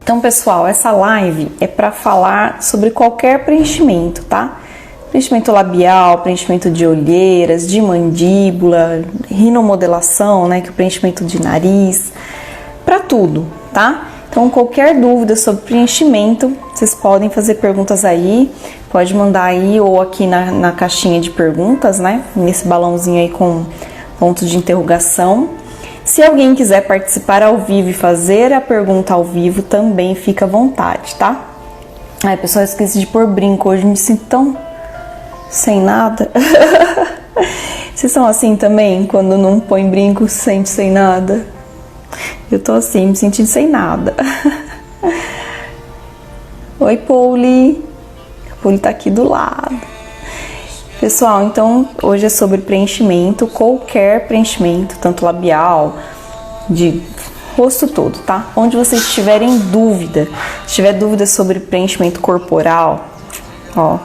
Então, pessoal, essa live é para falar sobre qualquer preenchimento, tá? Preenchimento labial, preenchimento de olheiras, de mandíbula, rinomodelação, né, que é o preenchimento de nariz, para tudo, tá? Então, qualquer dúvida sobre preenchimento, vocês podem fazer perguntas aí, pode mandar aí ou aqui na caixinha de perguntas, né, nesse balãozinho aí com ponto de interrogação. Se alguém quiser participar ao vivo e fazer a pergunta ao vivo, também fica à vontade, tá? Ai, pessoal, eu esqueci de pôr brinco hoje, me sinto tão sem nada. Vocês são assim também? Quando não põe brinco, se sente sem nada? Eu tô assim, me sentindo sem nada. Oi, Pauli. A Pauli tá aqui do lado. Pessoal, então hoje é sobre preenchimento, qualquer preenchimento, tanto labial, de rosto todo, tá? Onde vocês tiverem dúvida, se tiver dúvida sobre preenchimento corporal, ó,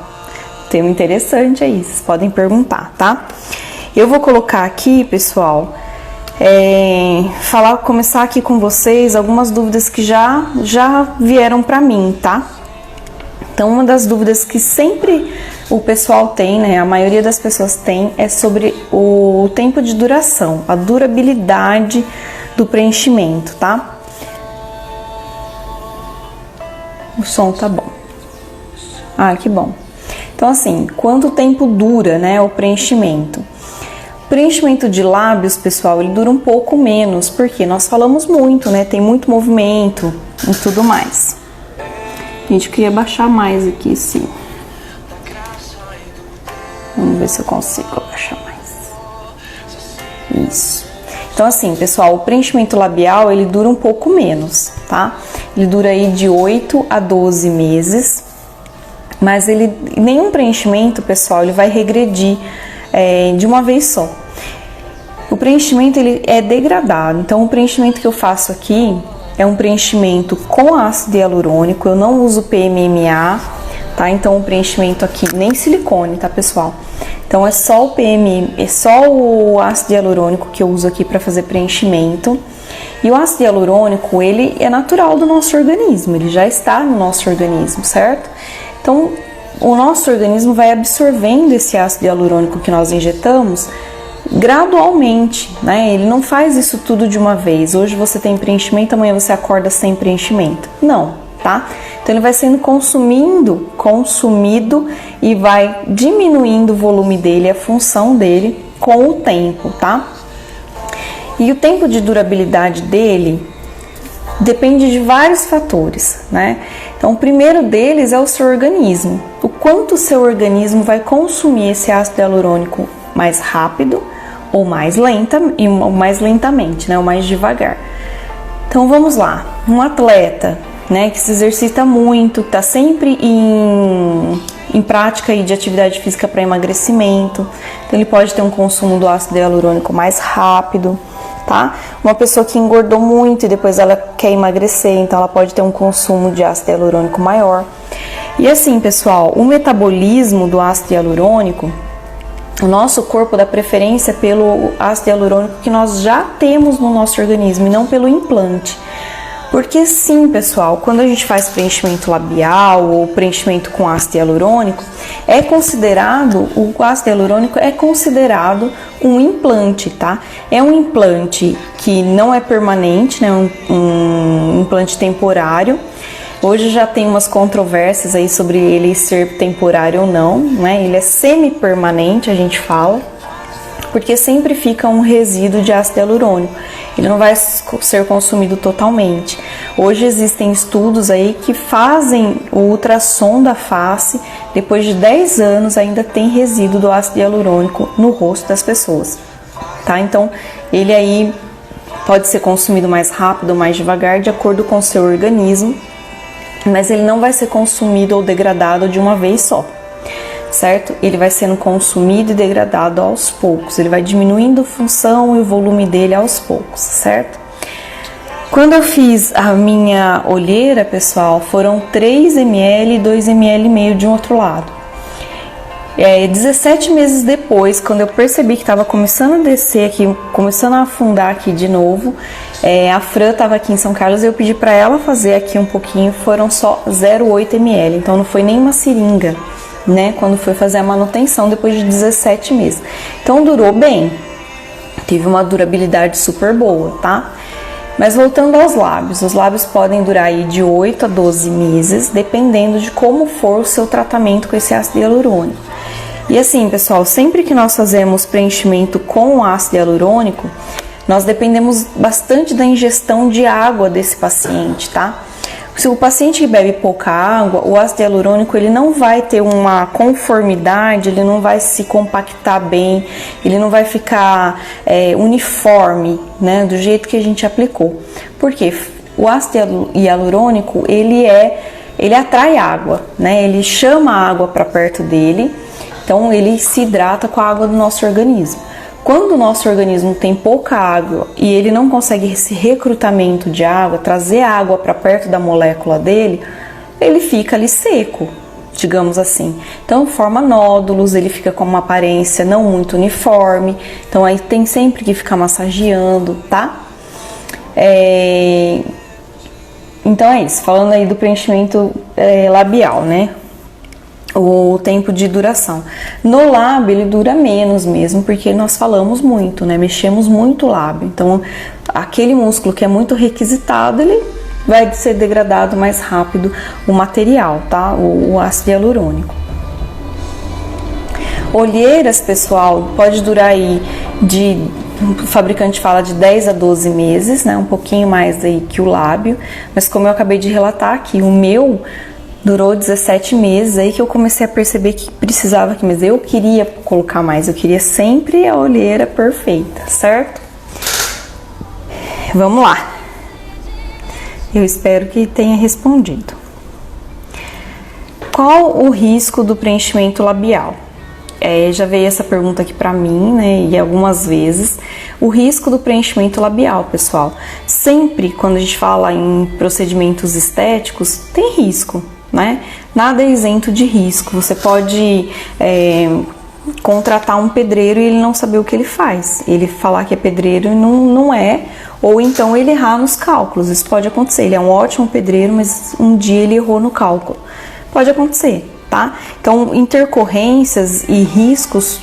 tema interessante aí, vocês podem perguntar, tá? Eu vou colocar aqui, pessoal, começar aqui com vocês algumas dúvidas que já vieram pra mim, tá? Então, uma das dúvidas que sempre o pessoal tem, né, a maioria das pessoas tem, é sobre o tempo de duração, a durabilidade do preenchimento, tá? O som tá bom. Ah, que bom. Então, assim, quanto tempo dura, né, o preenchimento? O preenchimento de lábios, pessoal, ele dura um pouco menos, porque nós falamos muito, né, tem muito movimento e tudo mais. Gente, eu queria baixar mais aqui, sim. Vamos ver se eu consigo abaixar mais. Isso. Então, assim, pessoal, o preenchimento labial, ele dura um pouco menos, tá? Ele dura aí de 8 a 12 meses. Mas nenhum preenchimento, pessoal, ele vai regredir de uma vez só. O preenchimento, ele é degradado. Então, o preenchimento que eu faço aqui é um preenchimento com ácido hialurônico. Eu não uso PMMA, tá? Então, o preenchimento aqui, nem silicone, tá, pessoal? Então, é só o ácido hialurônico que eu uso aqui para fazer preenchimento. E o ácido hialurônico, ele é natural do nosso organismo, ele já está no nosso organismo, certo? Então, o nosso organismo vai absorvendo esse ácido hialurônico que nós injetamos gradualmente, né? Ele não faz isso tudo de uma vez. Hoje você tem preenchimento, amanhã você acorda sem preenchimento. Não, tá? Então ele vai sendo consumido e vai diminuindo o volume dele, a função dele com o tempo, tá? E o tempo de durabilidade dele depende de vários fatores, né? Então o primeiro deles é o seu organismo. O quanto o seu organismo vai consumir esse ácido hialurônico mais rápido ou mais lentamente, né? Ou mais devagar. Então vamos lá. Um atleta, né, que se exercita muito, está sempre em prática aí de atividade física para emagrecimento, então ele pode ter um consumo do ácido hialurônico mais rápido, tá? Uma pessoa que engordou muito e depois ela quer emagrecer, então ela pode ter um consumo de ácido hialurônico maior. E assim, pessoal, o metabolismo do ácido hialurônico, o nosso corpo dá preferência pelo ácido hialurônico que nós já temos no nosso organismo e não pelo implante. Porque sim, pessoal, quando a gente faz preenchimento labial ou preenchimento com ácido hialurônico, o ácido hialurônico é considerado um implante, tá? É um implante que não é permanente, né? Um implante temporário. Hoje já tem umas controvérsias aí sobre ele ser temporário ou não, né? Ele é semi-permanente, a gente fala, porque sempre fica um resíduo de ácido hialurônico. Ele não vai ser consumido totalmente. Hoje existem estudos aí que fazem o ultrassom da face, depois de 10 anos ainda tem resíduo do ácido hialurônico no rosto das pessoas, tá? Então, ele aí pode ser consumido mais rápido ou mais devagar, de acordo com o seu organismo, mas ele não vai ser consumido ou degradado de uma vez só, certo? Ele vai sendo consumido e degradado aos poucos, ele vai diminuindo a função e o volume dele aos poucos, certo? Quando eu fiz a minha olheira, pessoal, foram 3 ml e 2,5 ml de um outro lado. 17 meses depois, quando eu percebi que estava começando a descer aqui, começando a afundar aqui de novo, a Fran estava aqui em São Carlos e eu pedi para ela fazer aqui um pouquinho, foram só 0,8 ml, então não foi nem uma seringa, né, quando foi fazer a manutenção depois de 17 meses. Então durou bem, teve uma durabilidade super boa, tá? Mas voltando aos lábios, os lábios podem durar aí de 8 a 12 meses, dependendo de como for o seu tratamento com esse ácido hialurônico. E assim, pessoal, sempre que nós fazemos preenchimento com ácido hialurônico, nós dependemos bastante da ingestão de água desse paciente, tá? Se o paciente que bebe pouca água, o ácido hialurônico ele não vai ter uma conformidade, ele não vai se compactar bem, ele não vai ficar uniforme, né, do jeito que a gente aplicou. Porque o ácido hialurônico ele atrai água, né? Ele chama a água para perto dele, então ele se hidrata com a água do nosso organismo. Quando o nosso organismo tem pouca água e ele não consegue esse recrutamento de água, trazer a água para perto da molécula dele, ele fica ali seco, digamos assim. Então forma nódulos, ele fica com uma aparência não muito uniforme, então aí tem sempre que ficar massageando, tá? Então é isso, falando aí do preenchimento labial, né? O tempo de duração. No lábio ele dura menos mesmo, porque nós falamos muito, né? Mexemos muito o lábio. Então, aquele músculo que é muito requisitado, ele vai ser degradado mais rápido o material, tá? O ácido hialurônico. Olheiras, pessoal, pode durar aí o fabricante fala de 10 a 12 meses, né? Um pouquinho mais aí que o lábio, mas como eu acabei de relatar aqui, o meu durou 17 meses, aí que eu comecei a perceber que precisava aqui, mas eu queria colocar mais, eu queria sempre a olheira perfeita, certo? Vamos lá. Eu espero que tenha respondido. Qual o risco do preenchimento labial? Já veio essa pergunta aqui pra mim, né, e algumas vezes. O risco do preenchimento labial, pessoal. Sempre quando a gente fala em procedimentos estéticos, tem risco, né? Nada é isento de risco. Você pode contratar um pedreiro e ele não saber o que ele faz. Ele falar que é pedreiro e não é, ou então ele errar nos cálculos. Isso pode acontecer. Ele é um ótimo pedreiro, mas um dia ele errou no cálculo. Pode acontecer, tá? Então, intercorrências e riscos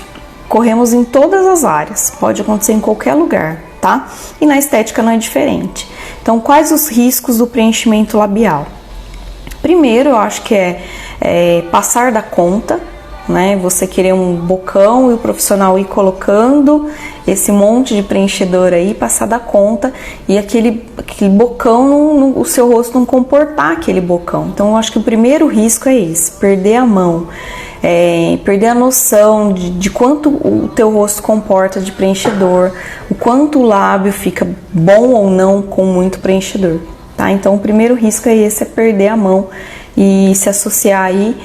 corremos em todas as áreas. Pode acontecer em qualquer lugar, tá? E na estética não é diferente. Então, quais os riscos do preenchimento labial? Primeiro, eu acho que é passar da conta, né? Você querer um bocão e o profissional ir colocando esse monte de preenchedor aí, passar da conta e aquele bocão, o seu rosto não comportar aquele bocão. Então, eu acho que o primeiro risco é esse, perder a mão, perder a noção de quanto o teu rosto comporta de preenchedor, o quanto o lábio fica bom ou não com muito preenchedor. Tá? Então, o primeiro risco é esse, é perder a mão e se associar aí,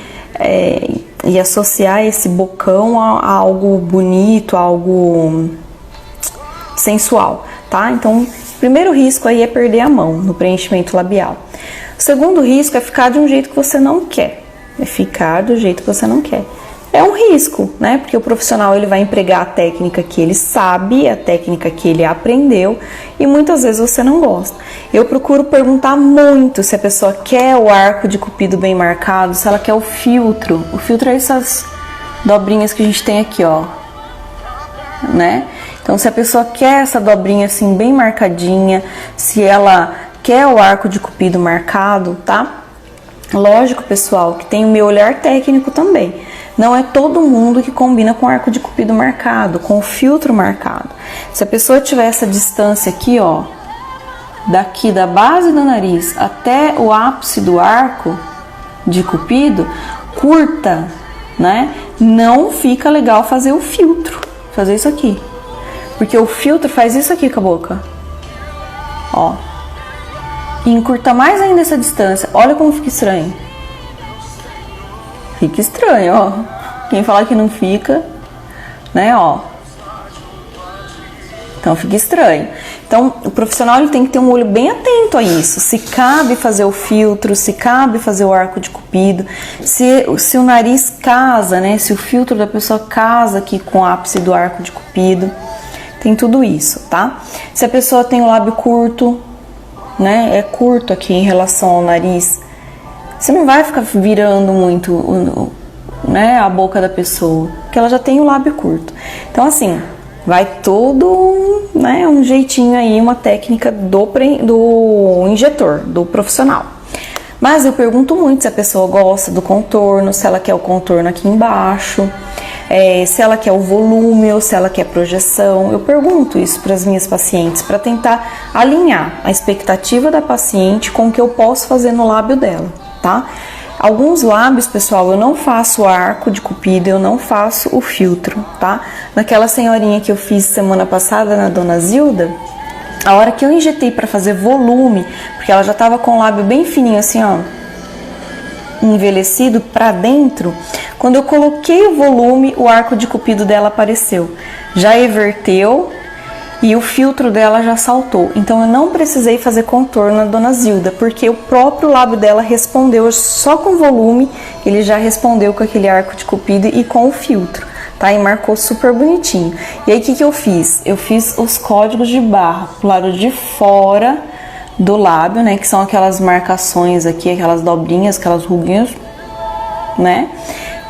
e associar esse bocão a algo bonito, a algo sensual, tá? Então, o primeiro risco aí é perder a mão no preenchimento labial. O segundo risco é ficar de um jeito que você não quer, É um risco, né? Porque o profissional ele vai empregar a técnica que ele sabe, a técnica que ele aprendeu e muitas vezes você não gosta. Eu procuro perguntar muito se a pessoa quer o arco de cupido bem marcado, se ela quer o filtro. O filtro é essas dobrinhas que a gente tem aqui, ó, né? Então, se a pessoa quer essa dobrinha assim bem marcadinha, se ela quer o arco de cupido marcado, tá? Lógico, pessoal, que tem o meu olhar técnico também. Não é todo mundo que combina com arco de cupido marcado, com o filtro marcado. Se a pessoa tiver essa distância aqui, ó, daqui da base do nariz até o ápice do arco de cupido, curta, né? Não fica legal fazer o filtro, fazer isso aqui. Porque o filtro faz isso aqui com a boca, ó. E encurta mais ainda essa distância. Olha como fica estranho. Fica estranho, ó. Quem falar que não fica, né, ó. Então fica estranho. Então, o profissional ele tem que ter um olho bem atento a isso. Se cabe fazer o filtro, se cabe fazer o arco de cupido, se o nariz casa, né? Se o filtro da pessoa casa aqui com o ápice do arco de cupido. Tem tudo isso, tá? Se a pessoa tem o lábio curto, né? É curto aqui em relação ao nariz. Você não vai ficar virando muito, né, a boca da pessoa, porque ela já tem o lábio curto. Então, assim, vai todo, né, um jeitinho aí, uma técnica do injetor, do profissional. Mas eu pergunto muito se a pessoa gosta do contorno, se ela quer o contorno aqui embaixo, se ela quer o volume ou se ela quer projeção. Eu pergunto isso para as minhas pacientes para tentar alinhar a expectativa da paciente com o que eu posso fazer no lábio dela, tá? Alguns lábios, pessoal, eu não faço arco de cupido, eu não faço o filtro, tá? Naquela senhorinha que eu fiz semana passada na Dona Zilda, a hora que eu injetei para fazer volume, porque ela já tava com o lábio bem fininho assim, ó, envelhecido para dentro, quando eu coloquei o volume, o arco de cupido dela apareceu. Já everteu e o filtro dela já saltou. Então eu não precisei fazer contorno na Dona Zilda, porque o próprio lábio dela respondeu só com volume, ele já respondeu com aquele arco de cupido e com o filtro, tá? E marcou super bonitinho. E aí o que eu fiz? Eu fiz os códigos de barra pro lado de fora do lábio, né? Que são aquelas marcações aqui, aquelas dobrinhas, aquelas ruguinhas, né?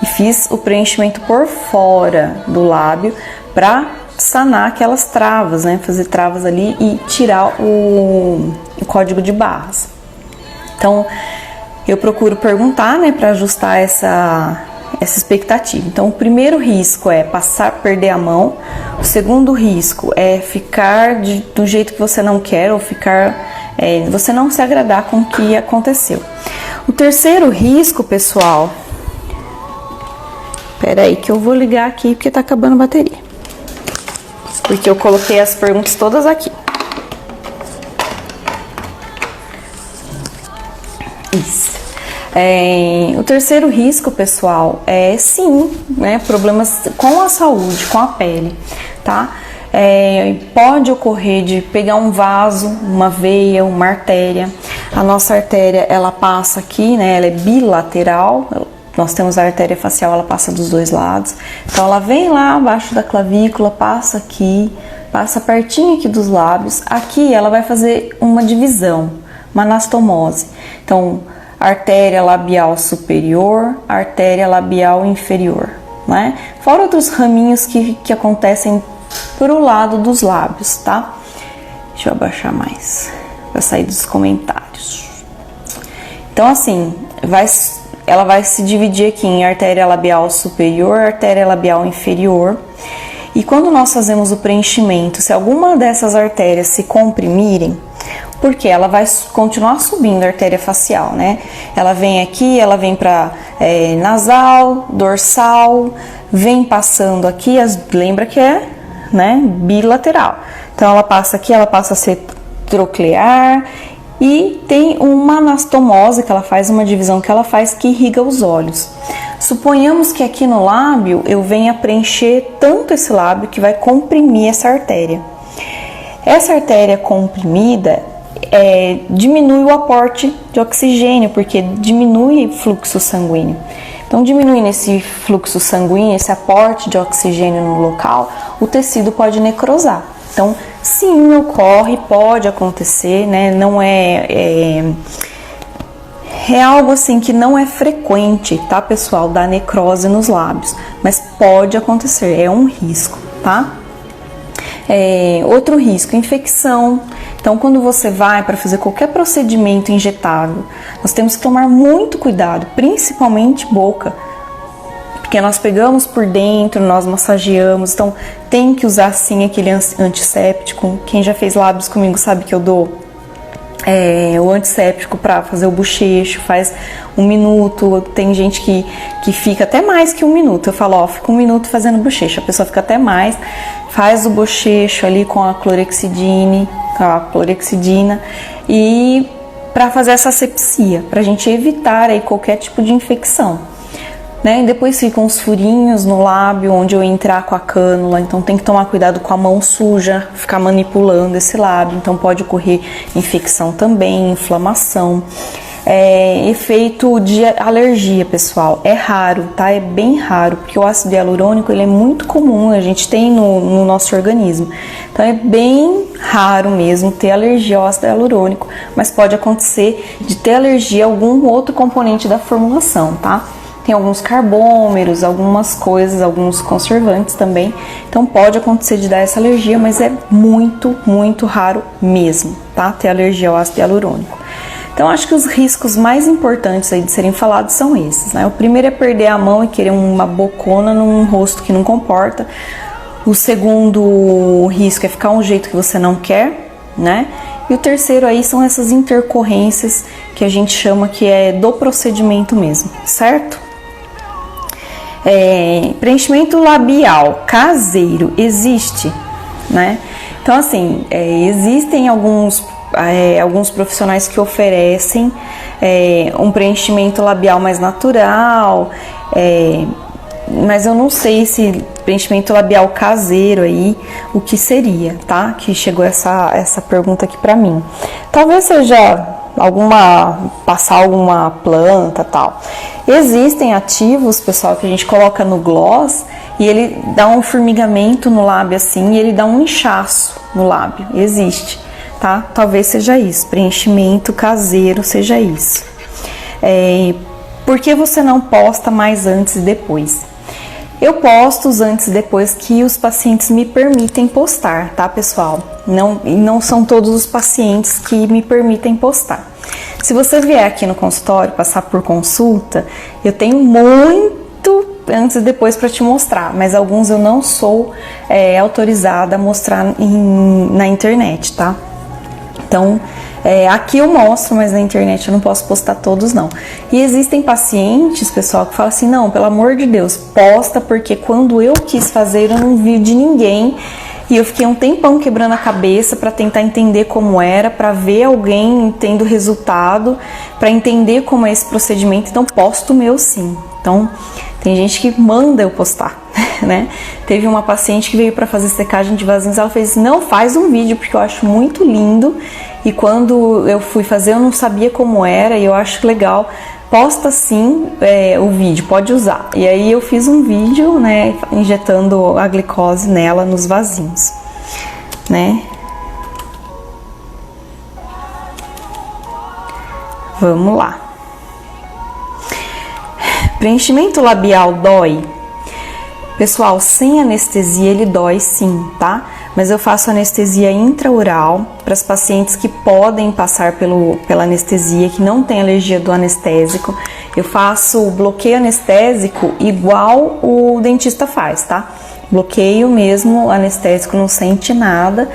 E fiz o preenchimento por fora do lábio pra sanar aquelas travas, né? Fazer travas ali e tirar o código de barras. Então, eu procuro perguntar, né? Pra ajustar essa expectativa. Então, o primeiro risco é perder a mão. O segundo risco é ficar do jeito que você não quer ou você não se agradar com o que aconteceu. O terceiro risco, pessoal, peraí que eu vou ligar aqui porque tá acabando a bateria, porque eu coloquei as perguntas todas aqui. Isso. O terceiro risco, pessoal, é sim, né, problemas com a saúde, com a pele, tá? Pode ocorrer de pegar um vaso, uma veia, uma artéria. A nossa artéria, ela passa aqui, né? Ela é bilateral. Nós temos a artéria facial, ela passa dos dois lados. Então, ela vem lá abaixo da clavícula, passa aqui, passa pertinho aqui dos lábios. Aqui, ela vai fazer uma divisão, uma anastomose. Então, artéria labial superior, artéria labial inferior, né? Fora outros raminhos que acontecem pro lado dos lábios, tá? Deixa eu abaixar mais para sair dos comentários. Então, assim, ela vai se dividir aqui em artéria labial superior, artéria labial inferior. E quando nós fazemos o preenchimento, se alguma dessas artérias se comprimirem, porque ela vai continuar subindo a artéria facial, né? Ela vem aqui, ela vem para nasal, dorsal, vem passando aqui, lembra que é, né, bilateral. Então ela passa aqui, ela passa a ser troclear e tem uma anastomose que ela faz, uma divisão que ela faz que irriga os olhos. Suponhamos que aqui no lábio eu venha preencher tanto esse lábio que vai comprimir essa artéria. Essa artéria comprimida diminui o aporte de oxigênio, porque diminui o fluxo sanguíneo. Então, diminuindo esse fluxo sanguíneo, esse aporte de oxigênio no local, o tecido pode necrosar. Então, sim, ocorre, pode acontecer, né? Não é algo assim que não é frequente, tá, pessoal, da necrose nos lábios, mas pode acontecer, é um risco, tá? Outro risco, infecção. Então, quando você vai para fazer qualquer procedimento injetável, nós temos que tomar muito cuidado, principalmente boca, porque nós pegamos por dentro, nós massageamos, então tem que usar sim aquele antisséptico. Quem já fez lábios comigo sabe que eu dou o antisséptico para fazer o bochecho, faz 1 minuto, tem gente que fica até mais que 1 minuto, eu falo, fica 1 minuto fazendo bochecho, a pessoa fica até mais, faz o bochecho ali com a clorexidina e para fazer essa asepsia, para a gente evitar aí qualquer tipo de infecção. né? E depois ficam uns furinhos no lábio onde eu entrar com a cânula, então tem que tomar cuidado com a mão suja, ficar manipulando esse lábio, então pode ocorrer infecção também, inflamação. Efeito de alergia, pessoal, é raro, tá? É bem raro, porque o ácido hialurônico ele é muito comum, a gente tem no nosso organismo. Então é bem raro mesmo ter alergia ao ácido hialurônico, mas pode acontecer de ter alergia a algum outro componente da formulação, tá? Tem alguns carbômeros, algumas coisas, alguns conservantes também. Então pode acontecer de dar essa alergia, mas é muito, muito raro mesmo, tá? Ter alergia ao ácido hialurônico. Então, acho que os riscos mais importantes aí de serem falados são esses, né? O primeiro é perder a mão e querer uma bocona num rosto que não comporta. O segundo risco é ficar um jeito que você não quer, né? E o terceiro aí são essas intercorrências que a gente chama que é do procedimento mesmo, certo? Preenchimento labial caseiro existe, né? Então, assim, existem alguns profissionais que oferecem um preenchimento labial mais natural, mas eu não sei se preenchimento labial caseiro aí, o que seria, tá? Que chegou essa pergunta aqui pra mim. Talvez seja passar alguma planta tal. Existem ativos, pessoal, que a gente coloca no gloss e ele dá um formigamento no lábio assim, e ele dá um inchaço no lábio, existe. Tá? Talvez seja isso, preenchimento caseiro seja isso. Por que você não posta mais antes e depois? Eu posto os antes e depois que os pacientes me permitem postar, tá, pessoal? Não são todos os pacientes que me permitem postar. Se você vier aqui no consultório, passar por consulta, eu tenho muito antes e depois para te mostrar, mas alguns eu não sou autorizada a mostrar na internet, tá? Então, aqui eu mostro, mas na internet eu não posso postar todos, não. E existem pacientes, pessoal, que falam assim, não, pelo amor de Deus, posta, porque quando eu quis fazer, eu não vi de ninguém. E eu fiquei um tempão quebrando a cabeça para tentar entender como era, para ver alguém tendo resultado, para entender como é esse procedimento. Então, posto o meu sim. Então, tem gente que manda eu postar, né? Teve uma paciente que veio para fazer secagem de vasinhos, ela fez, não, faz um vídeo, porque eu acho muito lindo, e quando eu fui fazer eu não sabia como era, e eu acho legal, posta sim o vídeo, pode usar. E aí eu fiz um vídeo, né, injetando a glicose nela, nos vasinhos, né? Vamos lá. Preenchimento labial dói? Pessoal, sem anestesia ele dói sim, tá? Mas eu faço anestesia intraoral para as pacientes que podem passar pela anestesia, que não tem alergia do anestésico. Eu faço bloqueio anestésico igual o dentista faz, tá? Bloqueio mesmo, anestésico, não sente nada,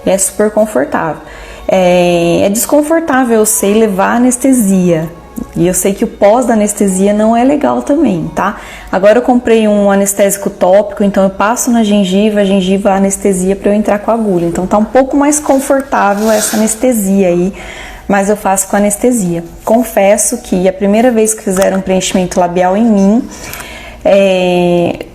é super confortável. É desconfortável, eu sei, levar anestesia. E eu sei que o pós da anestesia não é legal também, tá? Agora eu comprei um anestésico tópico, então eu passo na gengiva, a anestesia para eu entrar com a agulha. Então tá um pouco mais confortável essa anestesia aí, mas eu faço com anestesia. Confesso que a primeira vez que fizeram preenchimento labial em mim,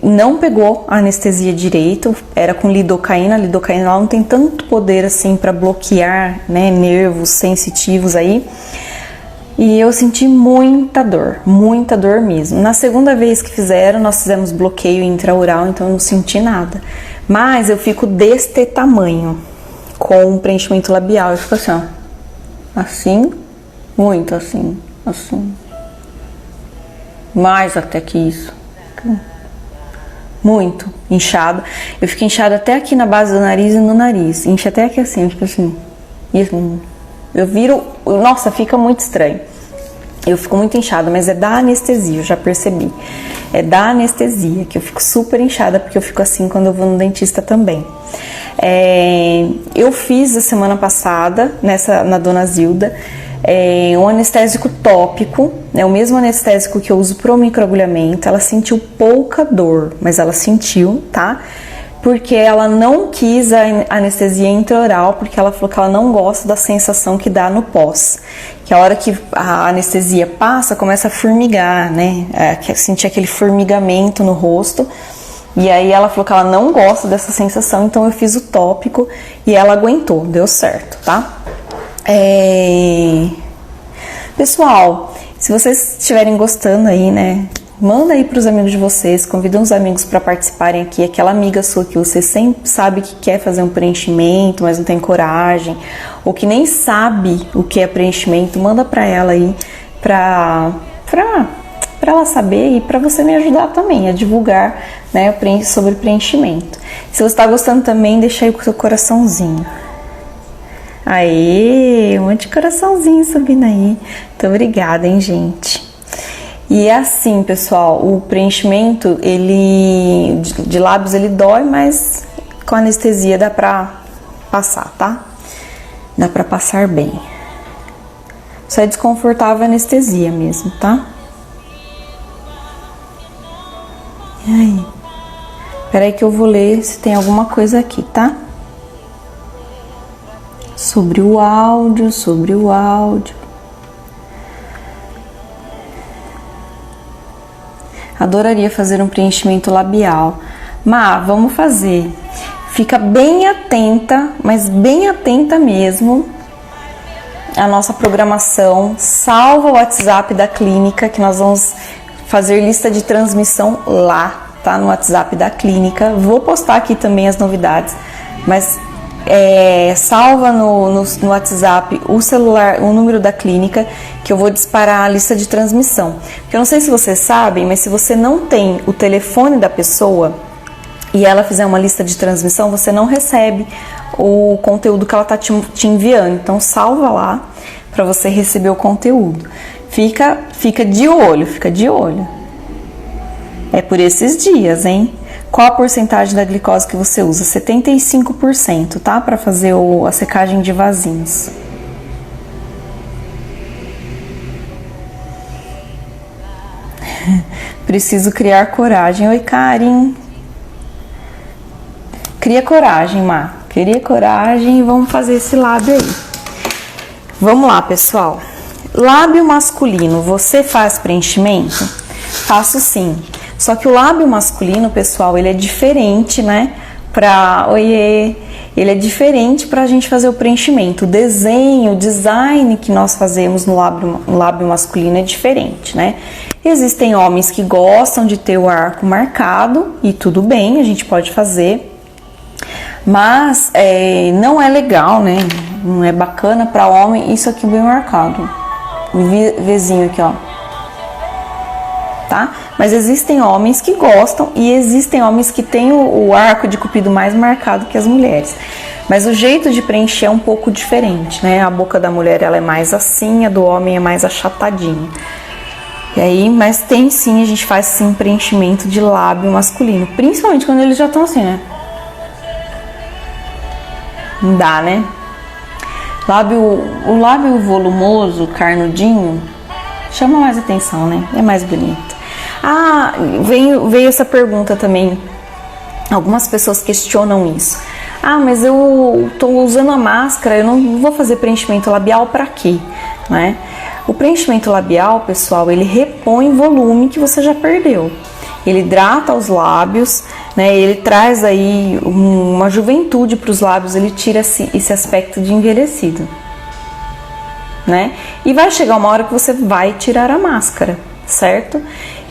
não pegou a anestesia direito, era com lidocaína. A lidocaína ela não tem tanto poder assim para bloquear, né, nervos sensitivos aí. E eu senti muita dor mesmo. Na segunda vez que fizeram, nós fizemos bloqueio intraoral, então eu não senti nada. Mas eu fico deste tamanho com o preenchimento labial. Eu fico assim, ó. Assim, muito assim, assim. Mais até que isso. Muito inchado. Eu fico inchada até aqui na base do nariz e no nariz. Incha até aqui assim, tipo assim. Isso. Eu viro, nossa, fica muito estranho. Eu fico muito inchada, mas é da anestesia, eu já percebi. É da anestesia que eu fico super inchada, porque eu fico assim quando eu vou no dentista também. Eu fiz a semana passada, na Dona Zilda, um anestésico tópico, é o mesmo anestésico que eu uso pro microagulhamento. Ela sentiu pouca dor, mas ela sentiu, tá? porque ela não quis a anestesia intraoral, porque ela falou que ela não gosta da sensação que dá no pós. Que a hora que a anestesia passa, começa a formigar, né? Sentir aquele formigamento no rosto. E aí ela falou que ela não gosta dessa sensação, então eu fiz o tópico e ela aguentou, deu certo, tá? Pessoal, se vocês estiverem gostando aí, né? Manda aí para os amigos de vocês, convida uns amigos para participarem aqui, aquela amiga sua que você sempre sabe que quer fazer um preenchimento, mas não tem coragem, ou que nem sabe o que é preenchimento, manda para ela aí, para ela saber e para você me ajudar também a divulgar, né, sobre preenchimento. Se você está gostando também, deixa aí o seu coraçãozinho. Aê, um monte de coraçãozinho subindo aí. Muito obrigada, hein, gente. E é assim, pessoal, o preenchimento, ele de lábios, ele dói, mas com anestesia dá pra passar, tá? Dá pra passar bem. Só é desconfortável a anestesia mesmo, tá? E aí? Peraí que eu vou ler se tem alguma coisa aqui, tá? Sobre o áudio. Adoraria fazer um preenchimento labial. Má, vamos fazer. Fica bem atenta, mas bem atenta mesmo à nossa programação. Salva o WhatsApp da clínica, que nós vamos fazer lista de transmissão lá, tá? No WhatsApp da clínica. Vou postar aqui também as novidades, mas salva no WhatsApp o celular, o número da clínica, que eu vou disparar a lista de transmissão. Porque eu não sei se vocês sabem, mas se você não tem o telefone da pessoa e ela fizer uma lista de transmissão, você não recebe o conteúdo que ela tá te enviando. Então salva lá para você receber o conteúdo. Fica de olho, É por esses dias, hein? Qual a porcentagem da glicose que você usa? 75%, tá? Para fazer a secagem de vasinhos. Preciso criar coragem. Oi, Karen. Cria coragem, Má. Cria coragem e vamos fazer esse lábio aí. Vamos lá, pessoal. Lábio masculino, você faz preenchimento? Faço sim. Só que o lábio masculino, pessoal, ele é diferente, né? Ele é diferente pra gente fazer o preenchimento. O desenho, o design que nós fazemos no lábio masculino é diferente, né? Existem homens que gostam de ter o arco marcado e tudo bem, a gente pode fazer. Mas não é legal, né? Não é bacana pra homem isso aqui bem marcado. O Vzinho aqui, ó. Tá? Mas existem homens que gostam e existem homens que têm o arco de cupido mais marcado que as mulheres. Mas o jeito de preencher é um pouco diferente, né? A boca da mulher ela é mais assim, a do homem é mais achatadinha. E aí, mas tem sim, a gente faz sim preenchimento de lábio masculino, principalmente quando eles já estão assim, né? Não dá, né? O lábio volumoso, carnudinho, chama mais atenção, né? É mais bonito. Ah, veio essa pergunta também. Algumas pessoas questionam isso. Ah, mas eu tô usando a máscara, eu não vou fazer preenchimento labial pra quê? Né? O preenchimento labial, pessoal, ele repõe volume que você já perdeu. Ele hidrata os lábios, né? Ele traz aí uma juventude para os lábios, ele tira esse aspecto de envelhecido, né? E vai chegar uma hora que você vai tirar a máscara, certo?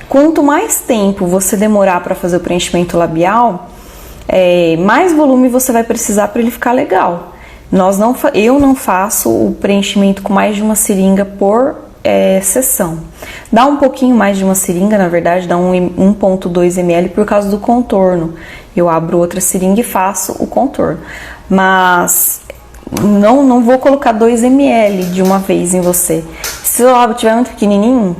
Quanto mais tempo você demorar para fazer o preenchimento labial, mais volume você vai precisar para ele ficar legal. Eu não faço o preenchimento com mais de uma seringa por sessão. Dá um pouquinho mais de uma seringa, na verdade, dá 1,2 ml por causa do contorno. Eu abro outra seringa e faço o contorno. Mas não vou colocar 2 ml de uma vez em você. Se o lábio estiver muito pequenininho,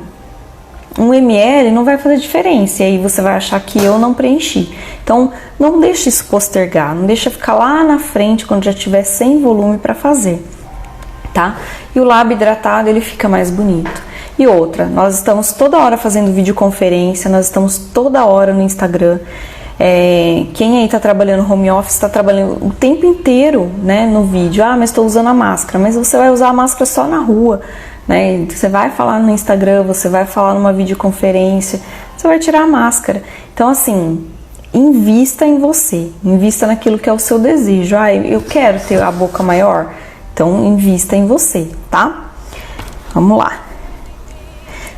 1 ml não vai fazer diferença. E aí você vai achar que eu não preenchi. Então, não deixe isso postergar. Não deixa ficar lá na frente quando já tiver sem volume para fazer. Tá? E o lábio hidratado, ele fica mais bonito. E outra, nós estamos toda hora fazendo videoconferência, nós estamos toda hora no Instagram. Quem aí tá trabalhando home office, tá trabalhando o tempo inteiro, né, no vídeo. Ah, mas estou usando a máscara. Mas você vai usar a máscara só na rua, né? Você vai falar no Instagram, você vai falar numa videoconferência, você vai tirar a máscara. Então, assim, invista em você, invista naquilo que é o seu desejo. Ah, eu quero ter a boca maior, então invista em você, tá? Vamos lá.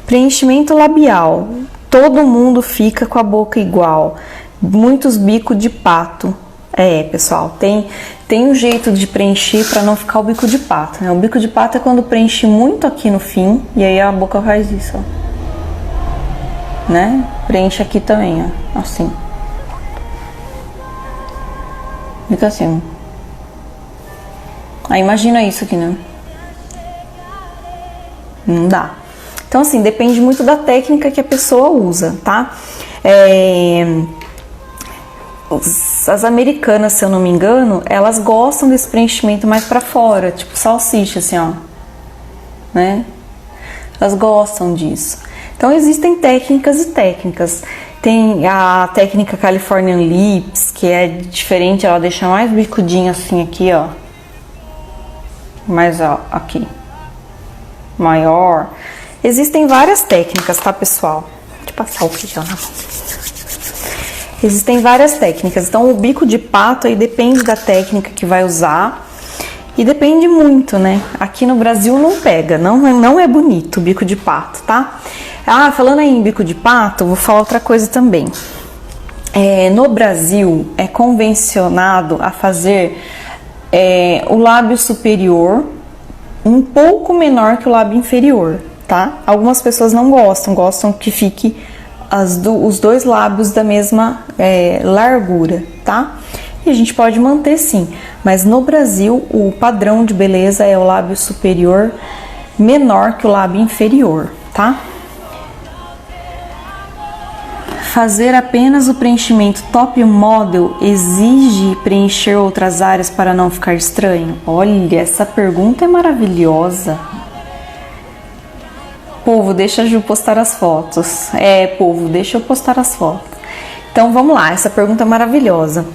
Preenchimento labial. Todo mundo fica com a boca igual. Muitos bicos de pato. Pessoal, tem um jeito de preencher para não ficar o bico de pato, né? O bico de pato é quando preenche muito aqui no fim e aí a boca faz isso, ó. Né? Preenche aqui também, ó, assim. Fica assim. Aí imagina isso aqui, né? Não dá. Então, assim, depende muito da técnica que a pessoa usa, tá? As americanas, se eu não me engano, elas gostam desse preenchimento mais pra fora, tipo salsicha, assim, ó. Né? Elas gostam disso. Então, existem técnicas e técnicas. Tem a técnica Californian Lips, que é diferente, ela deixa mais bicudinho assim aqui, ó. Mais, ó, aqui. Maior. Existem várias técnicas, tá, pessoal? Deixa eu passar o feijão na mão. Existem várias técnicas. Então, o bico de pato aí depende da técnica que vai usar. E depende muito, né? Aqui no Brasil não pega, não é bonito o bico de pato, tá? Ah, falando aí em bico de pato, vou falar outra coisa também. No Brasil, é convencionado a fazer o lábio superior um pouco menor que o lábio inferior, tá? Algumas pessoas não gostam que fique os dois lábios da mesma largura, tá? E a gente pode manter sim, mas no Brasil o padrão de beleza é o lábio superior menor que o lábio inferior, tá? Fazer apenas o preenchimento top model exige preencher outras áreas para não ficar estranho? Olha, essa pergunta é maravilhosa. Povo, deixa a Ju postar as fotos. Povo, deixa eu postar as fotos. Então, vamos lá, essa pergunta é maravilhosa.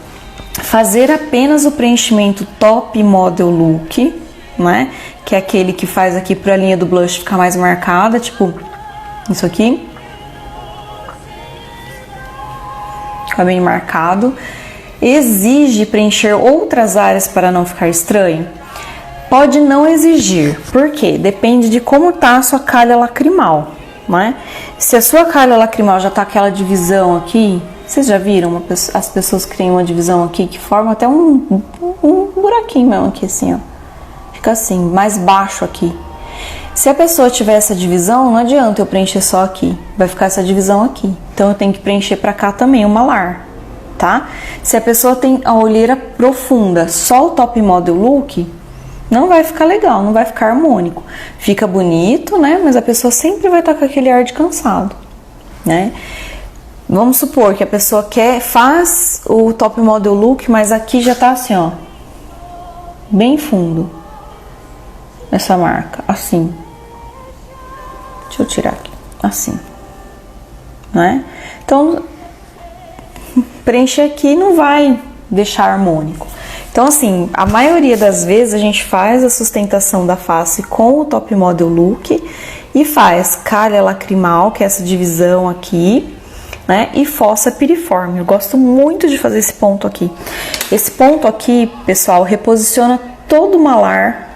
Fazer apenas o preenchimento top model look, né? Que é aquele que faz aqui para a linha do blush ficar mais marcada, tipo isso aqui. Fica bem marcado. Exige preencher outras áreas para não ficar estranho? Pode não exigir. Por quê? Depende de como tá a sua calha lacrimal, né? Se a sua calha lacrimal já tá aquela divisão aqui, vocês já viram as pessoas que têm uma divisão aqui que forma até um buraquinho mesmo aqui assim, ó. Fica assim, mais baixo aqui. Se a pessoa tiver essa divisão, não adianta eu preencher só aqui, vai ficar essa divisão aqui. Então eu tenho que preencher pra cá também o malar, tá? Se a pessoa tem a olheira profunda, só o top model look, não vai ficar legal, não vai ficar harmônico. Fica bonito, né? Mas a pessoa sempre vai estar com aquele ar de cansado, né? Vamos supor que a pessoa faz o top model look, mas aqui já tá assim, ó, bem fundo. Essa marca, assim. Deixa eu tirar aqui, assim, né? Então, preencher aqui não vai deixar harmônico. Então, assim, a maioria das vezes a gente faz a sustentação da face com o top model look e faz calha lacrimal, que é essa divisão aqui, né? E fossa piriforme. Eu gosto muito de fazer esse ponto aqui. Esse ponto aqui, pessoal, reposiciona todo o malar.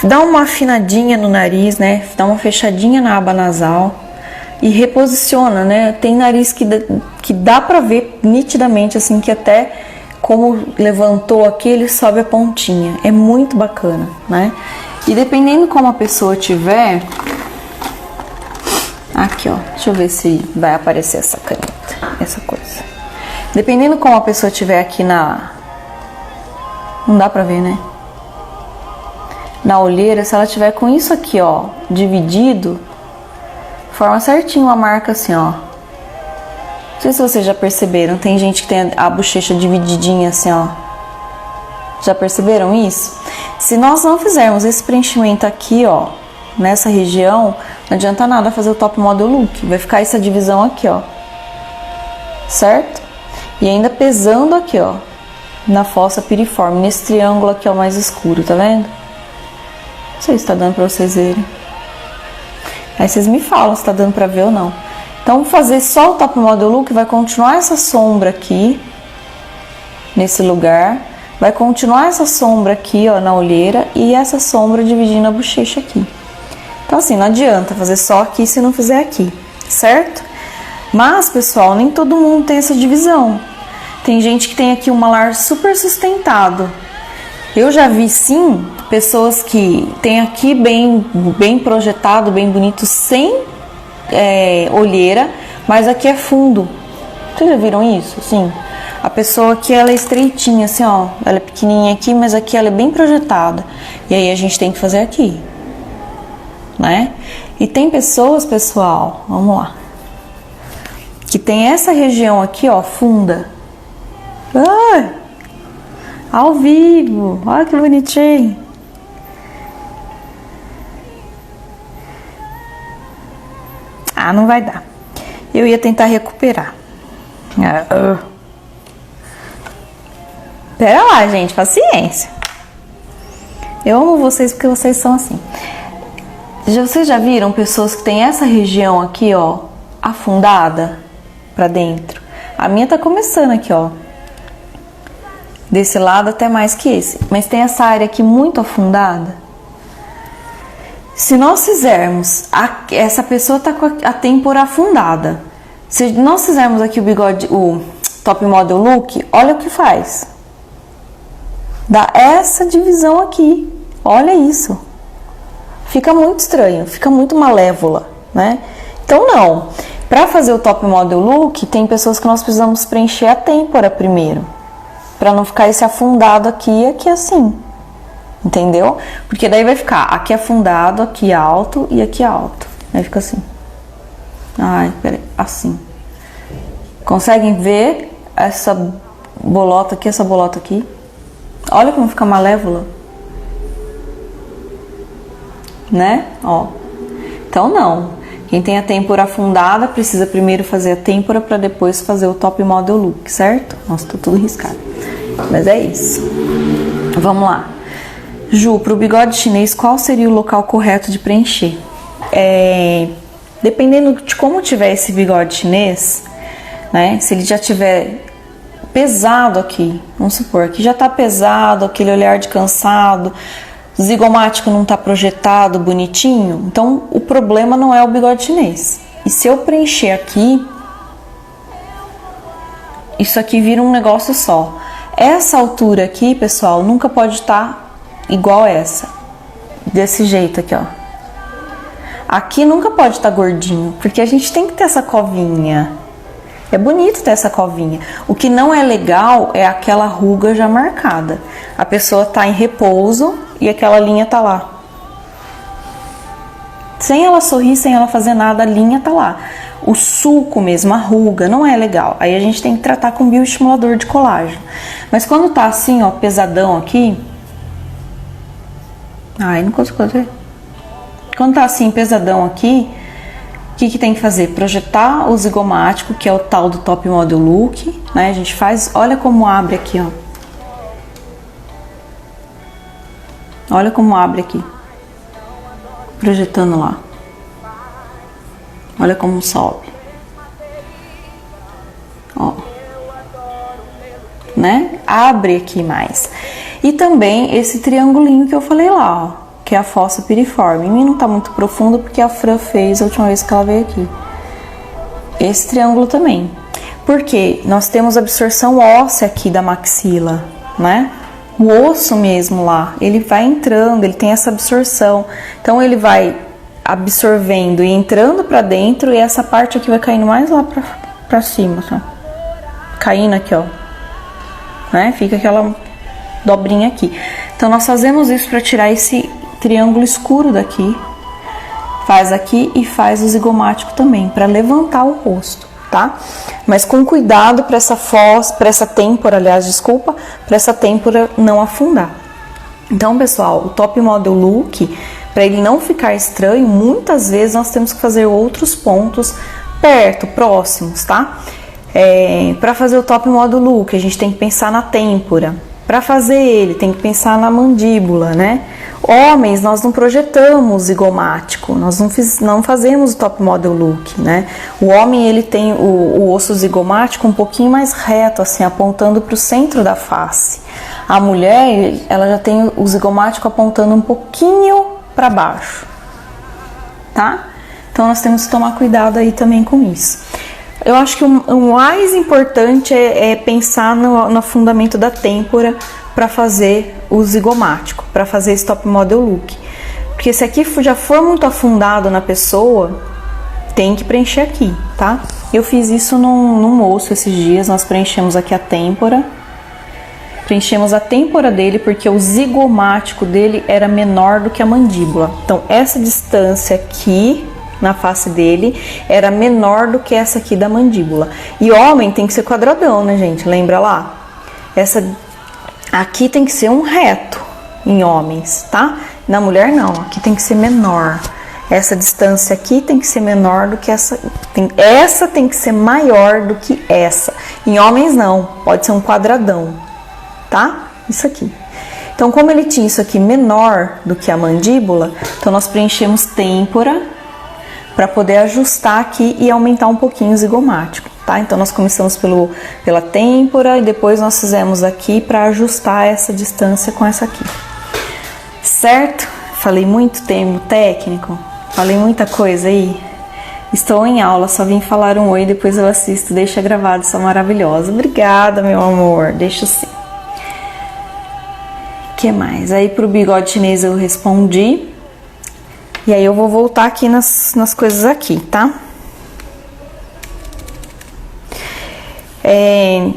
Dá uma afinadinha no nariz, né? Dá uma fechadinha na aba nasal e reposiciona, né? Tem nariz que dá pra ver nitidamente, assim, que até como levantou aqui, ele sobe a pontinha. É muito bacana, né? E dependendo como a pessoa tiver... Aqui, ó. Deixa eu ver se vai aparecer essa caneta, essa coisa. Dependendo como a pessoa tiver aqui na... Não dá pra ver, né? Na olheira, se ela tiver com isso aqui, ó, dividido, forma certinho uma marca assim, ó. Não sei se vocês já perceberam, tem gente que tem a bochecha divididinha assim, ó. Já perceberam isso? Se nós não fizermos esse preenchimento aqui, ó, nessa região, não adianta nada fazer o top model look. Vai ficar essa divisão aqui, ó. certo? E ainda pesando aqui, ó, na fossa piriforme, nesse triângulo aqui, ó, mais escuro, tá vendo? Não sei se tá dando pra vocês verem. Aí vocês me falam se tá dando pra ver ou não. Então, fazer só o top model look, vai continuar essa sombra aqui, nesse lugar. Vai continuar essa sombra aqui, ó, na olheira, e essa sombra dividindo a bochecha aqui. Então, assim, não adianta fazer só aqui se não fizer aqui, certo? Mas, pessoal, nem todo mundo tem essa divisão. Tem gente que tem aqui um malar super sustentado. Eu já vi, sim, pessoas que tem aqui bem projetado, bem bonito, sem olheira, mas aqui é fundo. Vocês já viram isso? Sim. A pessoa aqui, ela é estreitinha, assim, ó. Ela é pequenininha aqui, mas aqui ela é bem projetada. E aí a gente tem que fazer aqui, né? E tem pessoas, pessoal, vamos lá, que tem essa região aqui, ó, funda. Ah, ao vivo, olha que bonitinho. Ah, não vai dar. Eu ia tentar recuperar. Pera lá, gente, paciência. Eu amo vocês porque vocês são assim. Vocês já viram pessoas que tem essa região aqui, ó, afundada pra dentro? A minha tá começando aqui, ó. Desse lado até mais que esse. Mas tem essa área aqui muito afundada. Se nós fizermos, essa pessoa tá com a têmpora afundada. Se nós fizermos aqui o bigode, o top model look, olha o que faz. Dá essa divisão aqui. Olha isso. Fica muito estranho, fica muito malévola, né? Então não. Para fazer o top model look, tem pessoas que nós precisamos preencher a têmpora primeiro, para não ficar esse afundado aqui e aqui assim. Entendeu? Porque daí vai ficar aqui afundado, aqui alto e aqui alto. Aí fica assim. Ai, peraí, assim. Conseguem ver essa bolota aqui, essa bolota aqui? Olha como fica malévola. Né? Ó. Então não. Quem tem a têmpora afundada precisa primeiro fazer a têmpora para depois fazer o top model look, certo? Nossa, tô tudo riscado. Mas é isso. Vamos lá. Ju, pro bigode chinês, qual seria o local correto de preencher? Dependendo de como tiver esse bigode chinês, né? Se ele já tiver pesado aqui, vamos supor, que já tá pesado, aquele olhar de cansado, zigomático não tá projetado, bonitinho, então o problema não é o bigode chinês. E se eu preencher aqui, isso aqui vira um negócio só. Essa altura aqui, pessoal, nunca pode estar igual essa, desse jeito aqui, ó. Aqui nunca pode estar gordinho, porque a gente tem que ter essa covinha. É bonito ter essa covinha. O que não é legal é aquela ruga já marcada. A pessoa tá em repouso e aquela linha tá lá. Sem ela sorrir, sem ela fazer nada, a linha tá lá. O sulco mesmo, a ruga, não é legal. Aí a gente tem que tratar com bioestimulador de colágeno. Mas quando tá assim, ó, pesadão aqui... Ai, não consigo fazer. Quando tá assim, pesadão aqui... O que tem que fazer? Projetar o zigomático, que é o tal do top model look, né? A gente faz, olha como abre aqui, ó. Olha como abre aqui. Projetando lá. Olha como sobe. Ó. Né? Abre aqui mais. E também esse triangulinho que eu falei lá, ó. Que é a fossa piriforme. Em mim não tá muito profundo porque a Fran fez a última vez que ela veio aqui. Esse triângulo também. Porque nós temos absorção óssea aqui da maxila, né? O osso mesmo lá, ele vai entrando, ele tem essa absorção. Então ele vai absorvendo e entrando pra dentro e essa parte aqui vai caindo mais lá pra cima, tá? Caindo aqui, ó. Né? Fica aquela dobrinha aqui. Então nós fazemos isso pra tirar esse triângulo escuro daqui, faz aqui e faz o zigomático também, para levantar o rosto, tá? Mas com cuidado para essa fossa, para essa têmpora, aliás, desculpa, para essa têmpora não afundar. Então, pessoal, o top model look, para ele não ficar estranho, muitas vezes nós temos que fazer outros pontos perto, próximos, tá? Para fazer o top model look, a gente tem que pensar na têmpora. Para fazer ele, tem que pensar na mandíbula, né? Homens, nós não projetamos zigomático, nós não fazemos o top model look, né? O homem, ele tem o osso zigomático um pouquinho mais reto, assim, apontando para o centro da face. A mulher, ela já tem o zigomático apontando um pouquinho para baixo, tá? Então, nós temos que tomar cuidado aí também com isso. Eu acho que o mais importante é pensar no fundamento da têmpora para fazer o zigomático, para fazer esse top model look. Porque se aqui já for muito afundado na pessoa, tem que preencher aqui, tá? Eu fiz isso num moço esses dias, nós preenchemos aqui a têmpora. Preenchemos a têmpora dele porque o zigomático dele era menor do que a mandíbula. Então, essa distância aqui na face dele era menor do que essa aqui da mandíbula. E homem tem que ser quadradão, né, gente? Lembra lá? Essa aqui tem que ser um reto em homens, tá? Na mulher não, aqui tem que ser menor. Essa distância aqui tem que ser menor do que essa. Essa tem que ser maior do que essa. Em homens não, pode ser um quadradão, tá? Isso aqui. Então, como ele tinha isso aqui menor do que a mandíbula, então nós preenchemos têmpora para poder ajustar aqui e aumentar um pouquinho o zigomático, tá? Então, nós começamos pela têmpora e depois nós fizemos aqui para ajustar essa distância com essa aqui, certo? Falei muito termo técnico, falei muita coisa aí. Estou em aula, só vim falar um oi, depois eu assisto, deixa gravado, sou maravilhosa. Obrigada, meu amor, deixa sim. O que mais? Aí pro bigode chinês eu respondi. E aí eu vou voltar aqui nas coisas aqui, tá?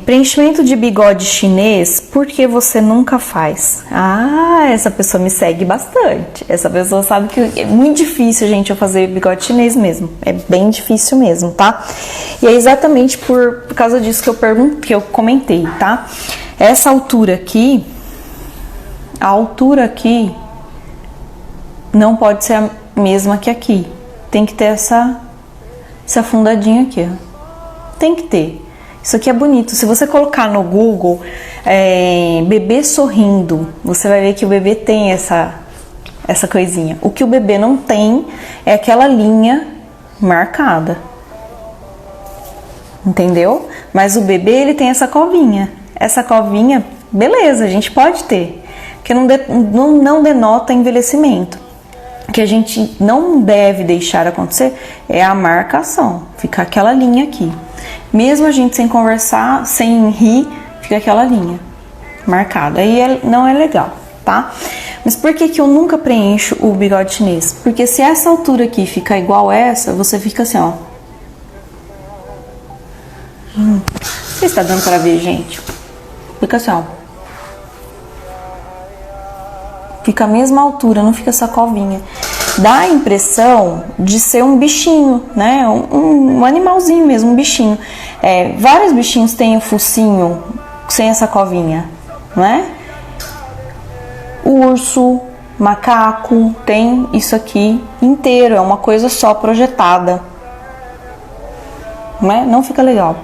Preenchimento de bigode chinês, por que você nunca faz? Ah, essa pessoa me segue bastante. Essa pessoa sabe que é muito difícil, gente, eu fazer bigode chinês mesmo. É bem difícil mesmo, tá? E é exatamente por causa disso que eu comentei, tá? Essa altura aqui, a altura aqui não pode ser a mesma que aqui. Tem que ter essa afundadinha aqui, ó. Tem que ter. Isso aqui é bonito. Se você colocar no Google bebê sorrindo, você vai ver que o bebê tem essa coisinha. O que o bebê não tem é aquela linha marcada. Entendeu? Mas o bebê, ele tem essa covinha. Essa covinha, beleza, a gente pode ter. Porque não denota envelhecimento. O que a gente não deve deixar acontecer é a marcação. Fica aquela linha aqui. Mesmo a gente sem conversar, sem rir, fica aquela linha marcada. Aí não é legal, tá? Mas por que eu nunca preencho o bigode chinês? Porque se essa altura aqui ficar igual essa, você fica assim, ó. Não sei se tá dando pra ver, gente. Fica assim, ó. Fica a mesma altura, não fica essa covinha. Dá a impressão de ser um bichinho, né? Um animalzinho mesmo, um bichinho. Vários bichinhos têm o focinho sem essa covinha, não é? O urso, macaco, tem isso aqui inteiro, é uma coisa só projetada. Não é? Não fica legal.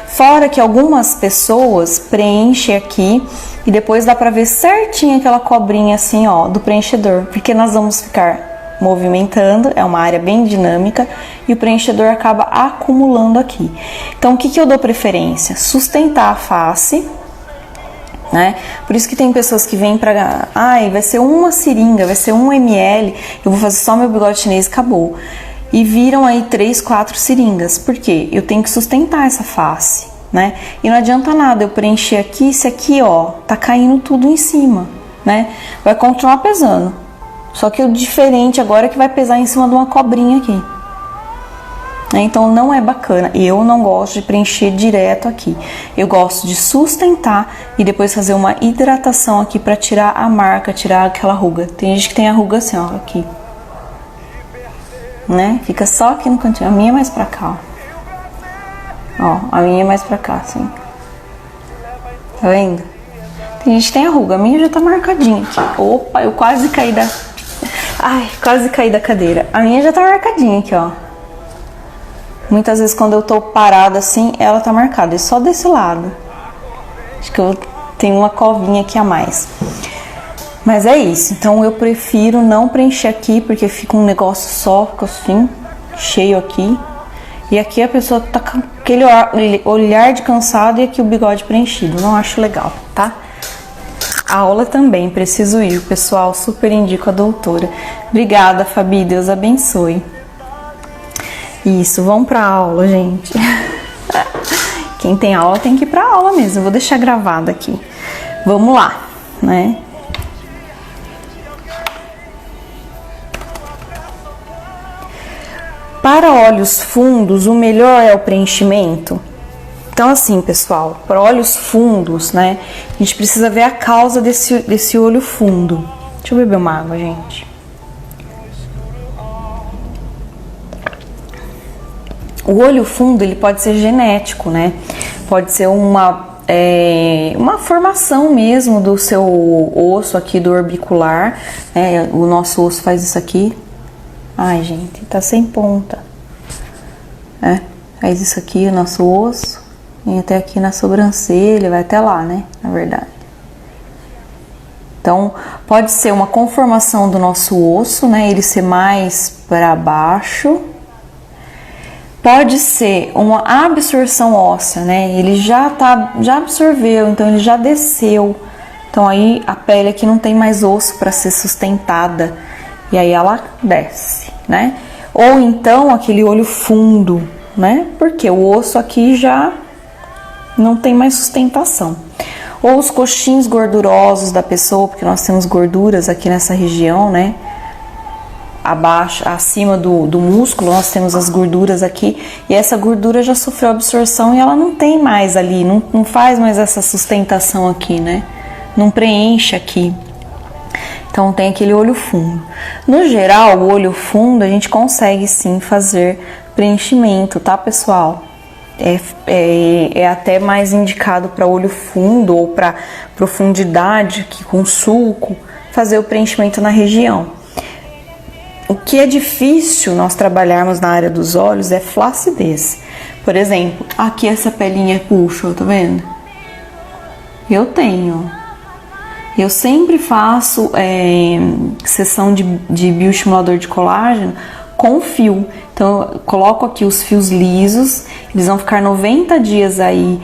Fora que algumas pessoas preenchem aqui e depois dá pra ver certinho aquela cobrinha assim, ó, do preenchedor. Porque nós vamos ficar movimentando, é uma área bem dinâmica e o preenchedor acaba acumulando aqui. Então, o que eu dou preferência? Sustentar a face, né? Por isso que tem pessoas que vêm pra... vai ser uma seringa, vai ser 1 ml, eu vou fazer só meu bigode chinês e acabou. E viram aí 3, 4 seringas. Por quê? Eu tenho que sustentar essa face, né? E não adianta nada eu preencher aqui, se aqui, ó, tá caindo tudo em cima, né? Vai continuar pesando. Só que o diferente agora é que vai pesar em cima de uma cobrinha aqui. Então não é bacana. Eu não gosto de preencher direto aqui. Eu gosto de sustentar e depois fazer uma hidratação aqui pra tirar a marca, tirar aquela ruga. Tem gente que tem a ruga assim, ó, aqui. Né? Fica só aqui no cantinho. A minha é mais pra cá, ó. A minha é mais pra cá, assim. Tá vendo? Tem gente que tem a ruga. A minha já tá marcadinha aqui. Opa, eu quase caí da... quase caí da cadeira. A minha já tá marcadinha aqui, ó. Muitas vezes quando eu tô parada assim, ela tá marcada. E só desse lado. Acho que eu tenho uma covinha aqui a mais. Mas é isso. Então eu prefiro não preencher aqui, porque fica um negócio só, assim, cheio aqui. E aqui a pessoa tá com aquele olhar de cansado e aqui o bigode preenchido. Não acho legal, tá? A aula também, preciso ir, pessoal. Super indico a doutora. Obrigada, Fabi. Deus abençoe. Isso, vamos pra aula, gente. Quem tem aula tem que ir pra aula mesmo. Eu vou deixar gravado aqui. Vamos lá, né? Para olhos fundos, o melhor é o preenchimento. Então, assim, pessoal, para olhos fundos, né? A gente precisa ver a causa desse olho fundo. Deixa eu beber uma água, gente. O olho fundo, ele pode ser genético, né? Pode ser uma formação mesmo do seu osso aqui, do orbicular. O nosso osso faz isso aqui. Ai, gente, tá sem ponta. Faz isso aqui, o nosso osso. Vem até aqui na sobrancelha, vai até lá, né? Na verdade. Então, pode ser uma conformação do nosso osso, né? Ele ser mais para baixo. Pode ser uma absorção óssea, né? Ele já absorveu, então ele já desceu. Então aí a pele aqui não tem mais osso para ser sustentada. E aí ela desce, né? Ou então aquele olho fundo, né? Porque o osso aqui já não tem mais sustentação. Ou os coxins gordurosos da pessoa, porque nós temos gorduras aqui nessa região, né? Abaixo, acima do músculo, nós temos as gorduras aqui. E essa gordura já sofreu absorção e ela não tem mais ali, não faz mais essa sustentação aqui, né? Não preenche aqui. Então tem aquele olho fundo. No geral, o olho fundo a gente consegue sim fazer preenchimento, tá, pessoal? É até mais indicado para olho fundo ou para profundidade, aqui com sulco, fazer o preenchimento na região. O que é difícil nós trabalharmos na área dos olhos é flacidez. Por exemplo, aqui essa pelinha puxa, tá vendo? Eu tenho. Eu sempre faço sessão de bioestimulador de colágeno com fio. Então, eu coloco aqui os fios lisos, eles vão ficar 90 dias aí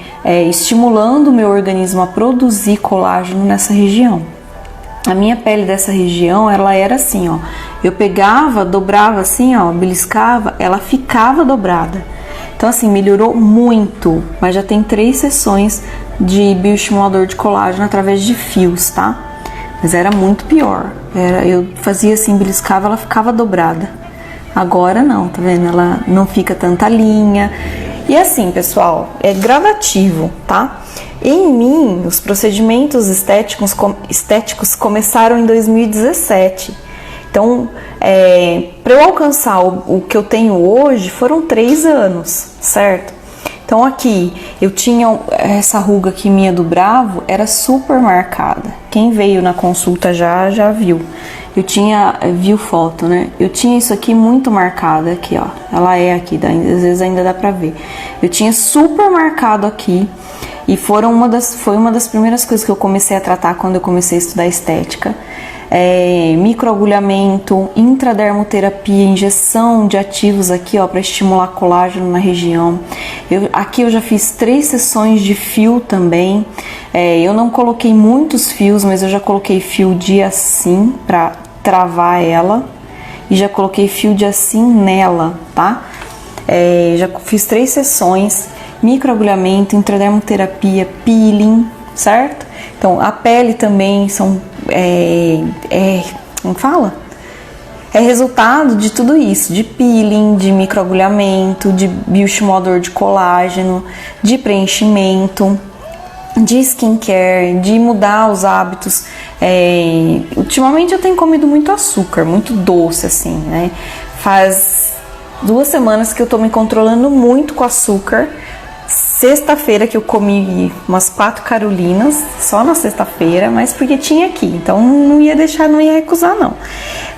estimulando o meu organismo a produzir colágeno nessa região. A minha pele dessa região, ela era assim, ó. Eu pegava, dobrava assim, ó, beliscava, ela ficava dobrada. Então, assim, melhorou muito, mas já tem 3 sessões de bioestimulador de colágeno através de fios, tá? Mas era muito pior. Eu fazia assim, beliscava, ela ficava dobrada. Agora não, tá vendo? Ela não fica tanta linha. E assim, pessoal, é gradativo, tá? Em mim, os procedimentos estéticos começaram em 2017. Então, para eu alcançar o que eu tenho hoje, foram 3 anos, certo? Então aqui, eu tinha essa ruga aqui minha do bravo, era super marcada. Quem veio na consulta já viu. Viu foto, né? Eu tinha isso aqui muito marcado aqui, ó. Ela é aqui, às vezes ainda dá pra ver. Eu tinha super marcado aqui. E foi uma das primeiras coisas que eu comecei a tratar quando eu comecei a estudar estética. Microagulhamento, intradermoterapia, injeção de ativos aqui, ó, para estimular colágeno na região. Aqui eu já fiz 3 sessões de fio também. Eu não coloquei muitos fios, mas eu já coloquei fio de assim para travar ela e já coloquei fio de assim nela, tá? Já fiz 3 sessões, microagulhamento, intradermoterapia, peeling, certo? Então, a pele também como fala? É resultado de tudo isso, de peeling, de microagulhamento, de bioestimulador de colágeno, de preenchimento, de skincare, de mudar os hábitos. Ultimamente eu tenho comido muito açúcar, muito doce, assim, né? Faz 2 semanas que eu tô me controlando muito com açúcar. Sexta-feira que eu comi umas 4 carolinas, só na sexta-feira, mas porque tinha aqui, então não ia recusar não.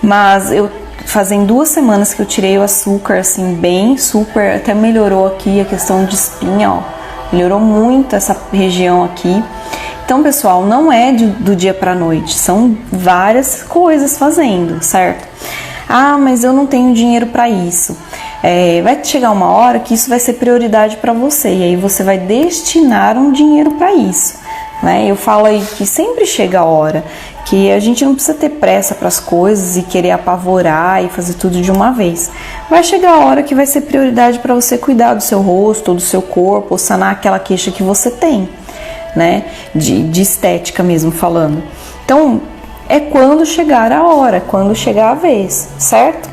Mas eu fazem 2 semanas que eu tirei o açúcar, assim, bem super, até melhorou aqui a questão de espinha, ó. Melhorou muito essa região aqui. Então, pessoal, não é do dia pra noite, são várias coisas fazendo, certo? Ah, mas eu não tenho dinheiro para isso. Vai chegar uma hora que isso vai ser prioridade para você, e aí você vai destinar um dinheiro para isso, né? Eu falo aí que sempre chega a hora que a gente não precisa ter pressa para as coisas e querer apavorar e fazer tudo de uma vez. Vai chegar a hora que vai ser prioridade para você cuidar do seu rosto, do seu corpo, ou sanar aquela queixa que você tem, né? De estética mesmo falando. Então, é quando chegar a hora, quando chegar a vez, certo?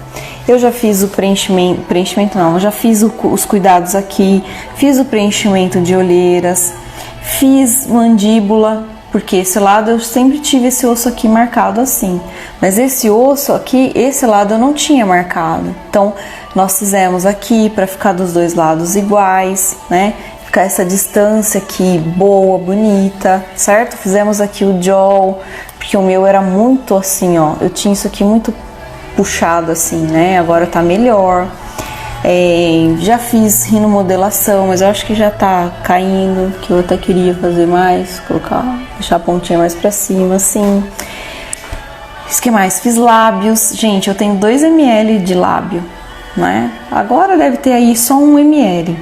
Eu já fiz o preenchimento não, eu já fiz os cuidados aqui, fiz o preenchimento de olheiras, fiz mandíbula, porque esse lado eu sempre tive esse osso aqui marcado assim, mas esse osso aqui, esse lado eu não tinha marcado, então nós fizemos aqui para ficar dos dois lados iguais, né? Ficar essa distância aqui boa, bonita, certo? Fizemos aqui o jaw, porque o meu era muito assim, ó, eu tinha isso aqui muito puxado assim, né? Agora tá melhor. Já fiz rinomodelação, mas eu acho que já tá caindo, que eu até queria fazer mais, deixar a pontinha mais pra cima, assim. O que mais? Fiz lábios. Gente, eu tenho 2 ml de lábio, né? Agora deve ter aí só 1 ml.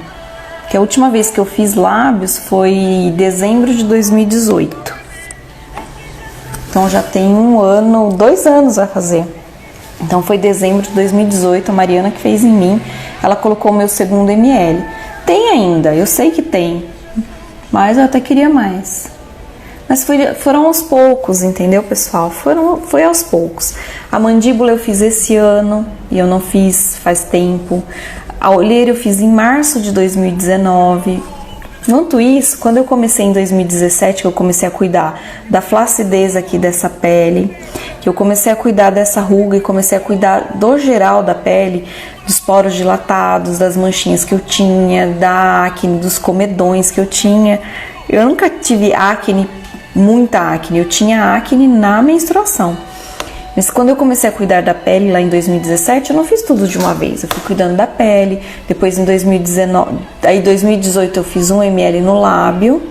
Que a última vez que eu fiz lábios foi em dezembro de 2018. Então já tem 1 ano, 2 anos vai fazer. Então foi dezembro de 2018, a Mariana que fez em mim, ela colocou o meu 2º ml. Tem ainda, eu sei que tem, mas eu até queria mais. Mas foram aos poucos, entendeu, pessoal? Foi aos poucos. A mandíbula eu fiz esse ano e eu não fiz faz tempo. A olheira eu fiz em março de 2019. Enquanto isso, quando eu comecei em 2017, que eu comecei a cuidar da flacidez aqui dessa pele, que eu comecei a cuidar dessa ruga e comecei a cuidar do geral da pele, dos poros dilatados, das manchinhas que eu tinha, da acne, dos comedões que eu tinha. Eu nunca tive acne, muita acne, eu tinha acne na menstruação. Mas quando eu comecei a cuidar da pele lá em 2017, eu não fiz tudo de uma vez. Eu fui cuidando da pele, depois em 2018 eu fiz 1 ml no lábio,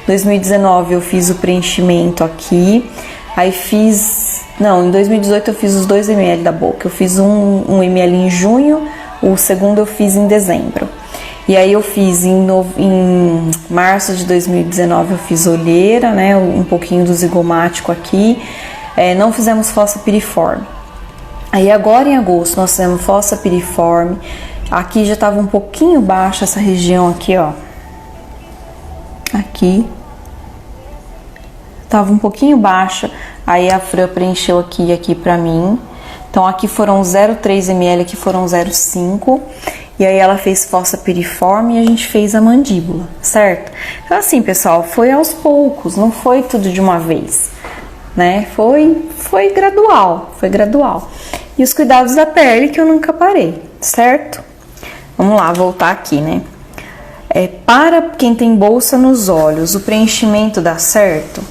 2019 eu fiz o preenchimento aqui, aí em 2018 eu fiz os 2 ml da boca, eu fiz 1 ml em junho, o 2º eu fiz em dezembro. E aí eu fiz em março de 2019 eu fiz olheira, né, um pouquinho do zigomático aqui. Não fizemos fossa piriforme. Aí agora em agosto nós fizemos fossa piriforme. Aqui já estava um pouquinho baixa essa região aqui, ó. Aqui. Tava um pouquinho baixa. Aí a Fran preencheu aqui e aqui pra mim. Então aqui foram 0,3 ml, aqui foram 0,5. E aí ela fez fossa piriforme e a gente fez a mandíbula, certo? Então assim, pessoal, foi aos poucos, não foi tudo de uma vez, né? Foi gradual, foi gradual. E os cuidados da pele que eu nunca parei, certo? Vamos lá, voltar aqui, né? Para quem tem bolsa nos olhos, o preenchimento dá certo?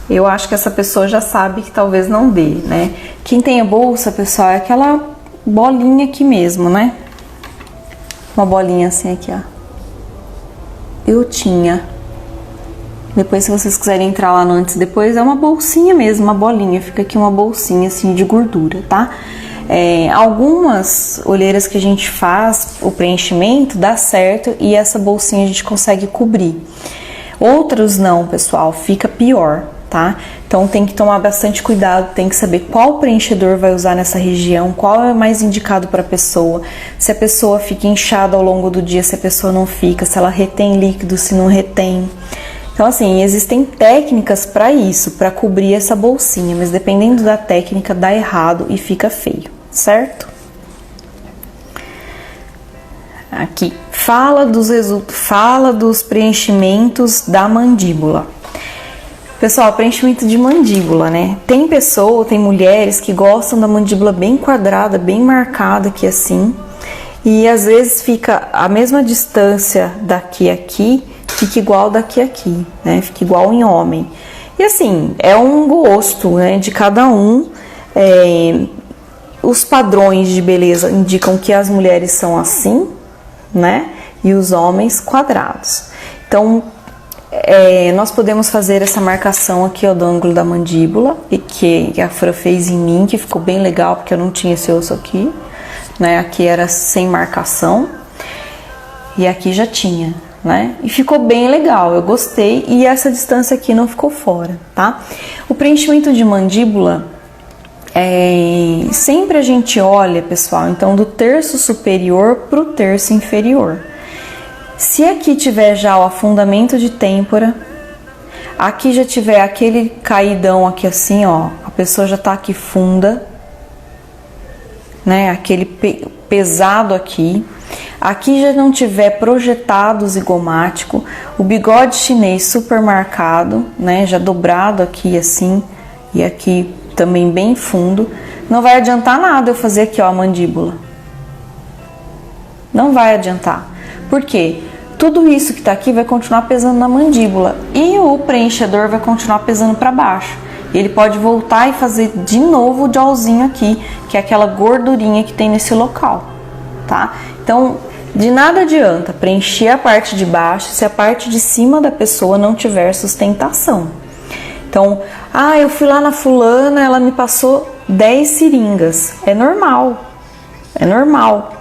Eu acho que essa pessoa já sabe que talvez não dê, né? Quem tem a bolsa, pessoal, é aquela bolinha aqui mesmo, né? Uma bolinha assim aqui, ó. Eu tinha. Depois, se vocês quiserem entrar lá no antes e depois, é uma bolsinha mesmo, uma bolinha. Fica aqui uma bolsinha assim de gordura, tá? Algumas olheiras que a gente faz o preenchimento dá certo e essa bolsinha a gente consegue cobrir. Outros não, pessoal, fica pior, tá? Então tem que tomar bastante cuidado, tem que saber qual preenchedor vai usar nessa região, qual é mais indicado para a pessoa, se a pessoa fica inchada ao longo do dia, se a pessoa não fica, se ela retém líquido, se não retém. Então assim, existem técnicas para isso, para cobrir essa bolsinha, mas dependendo da técnica dá errado e fica feio, certo? Aqui, fala dos preenchimentos da mandíbula. Pessoal, preenchimento de mandíbula, né? Tem mulheres que gostam da mandíbula bem quadrada, bem marcada aqui assim. E às vezes fica a mesma distância daqui a aqui, fica igual daqui a aqui, né? Fica igual em homem. E assim, é um gosto, né, de cada um. os padrões de beleza indicam que as mulheres são assim, né? E os homens quadrados. Então, nós podemos fazer essa marcação aqui, ó, do ângulo da mandíbula, e que a Fran fez em mim, que ficou bem legal, porque eu não tinha esse osso aqui, né? Aqui era sem marcação, e aqui já tinha, né? E ficou bem legal, eu gostei, e essa distância aqui não ficou fora, tá? O preenchimento de mandíbula, sempre a gente olha, pessoal, então do terço superior pro terço inferior. Se aqui tiver já o afundamento de têmpora, aqui já tiver aquele caidão aqui assim, ó, a pessoa já tá aqui funda, né, aquele pesado aqui. Aqui já não tiver projetado o zigomático, o bigode chinês super marcado, né, já dobrado aqui assim, e aqui também bem fundo, não vai adiantar nada eu fazer aqui, ó, a mandíbula. Não vai adiantar. Por quê? Tudo isso que tá aqui vai continuar pesando na mandíbula e o preenchedor vai continuar pesando para baixo. Ele pode voltar e fazer de novo o jawzinho aqui, que é aquela gordurinha que tem nesse local, tá? Então, de nada adianta preencher a parte de baixo se a parte de cima da pessoa não tiver sustentação. Então, eu fui lá na fulana, ela me passou 10 seringas. É normal, é normal.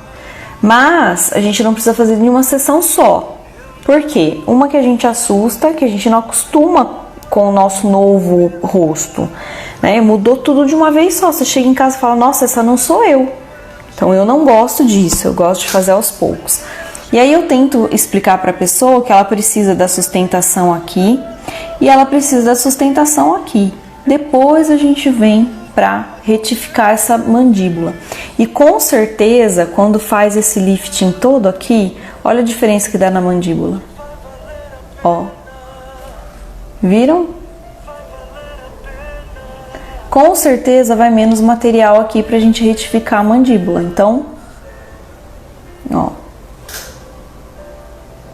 Mas a gente não precisa fazer nenhuma sessão só. Por quê? Uma que a gente assusta, que a gente não acostuma com o nosso novo rosto, né? Mudou tudo de uma vez só. Você chega em casa e fala, nossa, essa não sou eu. Então eu não gosto disso, eu gosto de fazer aos poucos. E aí eu tento explicar para a pessoa que ela precisa da sustentação aqui e ela precisa da sustentação aqui. Depois a gente vem para retificar essa mandíbula. E com certeza, quando faz esse lifting todo aqui, olha a diferença que dá na mandíbula. Ó. Viram? Com certeza vai menos material aqui pra gente retificar a mandíbula. Então, ó.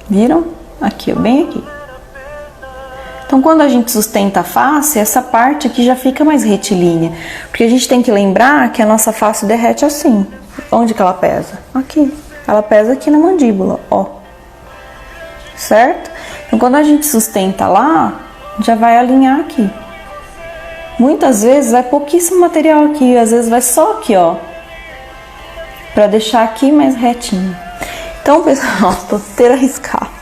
Viram? Aqui, ó, bem aqui. Então, quando a gente sustenta a face, essa parte aqui já fica mais retilínea. Porque a gente tem que lembrar que a nossa face derrete assim. Onde que ela pesa? Aqui. Ela pesa aqui na mandíbula, ó. Certo? Então, quando a gente sustenta lá, já vai alinhar aqui. Muitas vezes vai pouquíssimo material aqui, às vezes vai só aqui, ó. Pra deixar aqui mais retinho. Então, pessoal, tô inteira arriscada.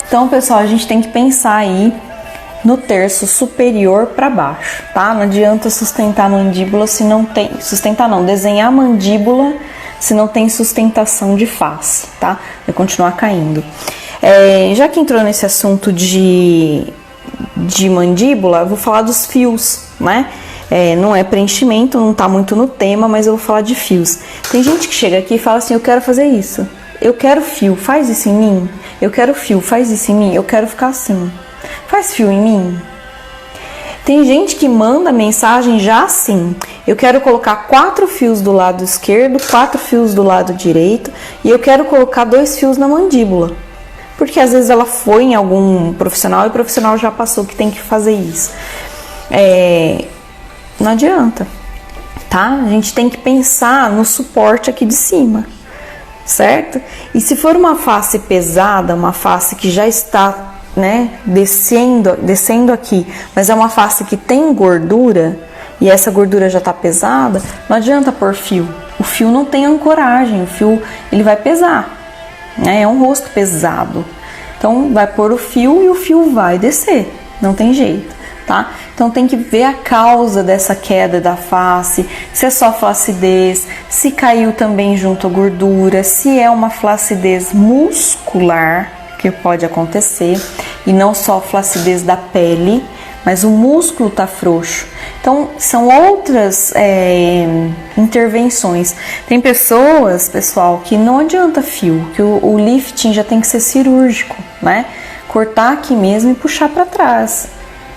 Então, pessoal, a gente tem que pensar aí no terço superior para baixo, tá? Não adianta sustentar a mandíbula se não tem... Sustentar não, desenhar a mandíbula se não tem sustentação de face, tá? Vai continuar caindo. Já que entrou nesse assunto de mandíbula, eu vou falar dos fios, né? Não é preenchimento, não tá muito no tema, mas eu vou falar de fios. Tem gente que chega aqui e fala assim, eu quero fazer isso. Eu quero fio, faz isso em mim. Eu quero fio, faz isso em mim. Eu quero ficar assim. Faz fio em mim. Tem gente que manda mensagem já assim. Eu quero colocar 4 fios do lado esquerdo, 4 fios do lado direito. E eu quero colocar 2 fios na mandíbula. Porque às vezes ela foi em algum profissional e o profissional já passou que tem que fazer isso. Não adianta, tá? A gente tem que pensar no suporte aqui de cima. Certo? E se for uma face pesada, uma face que já está, né, descendo aqui, mas é uma face que tem gordura e essa gordura já está pesada, não adianta pôr fio. O fio não tem ancoragem, o fio ele vai pesar, né? É um rosto pesado. Então vai pôr o fio e o fio vai descer, não tem jeito, tá? Então tem que ver a causa dessa queda da face, se é só flacidez, se caiu também junto à gordura, se é uma flacidez muscular, que pode acontecer, e não só flacidez da pele, mas o músculo tá frouxo. Então são outras intervenções. Tem pessoas, pessoal, que não adianta fio, que o lifting já tem que ser cirúrgico, né? Cortar aqui mesmo e puxar para trás.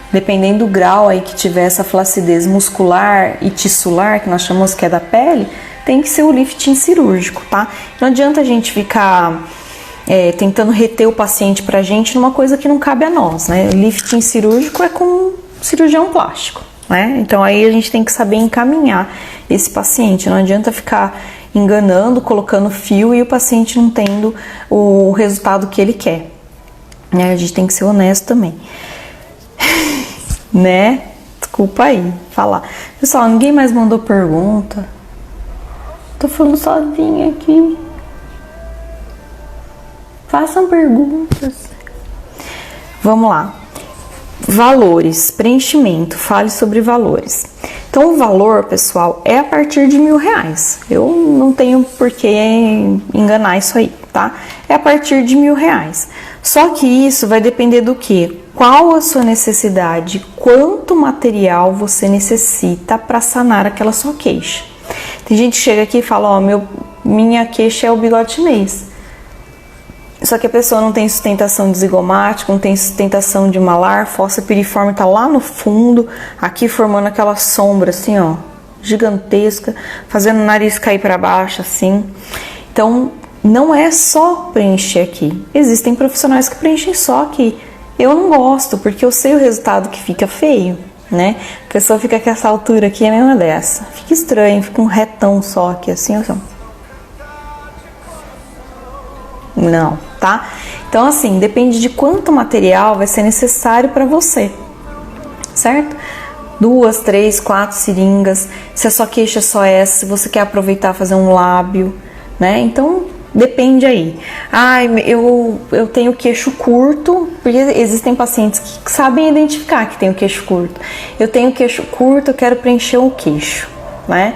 Dependendo do grau aí que tiver essa flacidez muscular e tissular, que nós chamamos que é da pele, tem que ser o lifting cirúrgico, tá? Não adianta a gente ficar tentando reter o paciente pra gente numa coisa que não cabe a nós, né? O lifting cirúrgico é com cirurgião plástico, né? Então aí a gente tem que saber encaminhar esse paciente. Não adianta ficar enganando, colocando fio e o paciente não tendo o resultado que ele quer, né? A gente tem que ser honesto também, né? Desculpa aí falar. Pessoal, ninguém mais mandou pergunta. Tô falando sozinha aqui. Façam perguntas. Vamos lá. Valores, preenchimento, fale sobre valores. Então, o valor, pessoal, é a partir de R$1.000. Eu não tenho por que enganar isso aí, tá? É a partir de R$1.000. Só que isso vai depender do quê? Qual a sua necessidade? Quanto material você necessita para sanar aquela sua queixa? Tem gente que chega aqui e fala, ó, minha queixa é o bigode chinês. Só que a pessoa não tem sustentação de zigomático, não tem sustentação de malar, fossa piriforme tá lá no fundo, aqui formando aquela sombra assim, ó, gigantesca, fazendo o nariz cair para baixo assim. Então, não é só preencher aqui. Existem profissionais que preenchem só aqui. Eu não gosto, porque eu sei o resultado que fica feio, né? A pessoa fica com essa altura aqui, é a mesma dessa. Fica estranho, fica um retão só aqui, assim, assim. Não, tá? Então, assim, depende de quanto material vai ser necessário para você, certo? 2, 3, 4 seringas, se a sua queixa é só essa, se você quer aproveitar fazer um lábio, né? Então, depende aí. Eu tenho queixo curto, porque existem pacientes que sabem identificar que tem o queixo curto. Eu tenho queixo curto, eu quero preencher o queixo, né?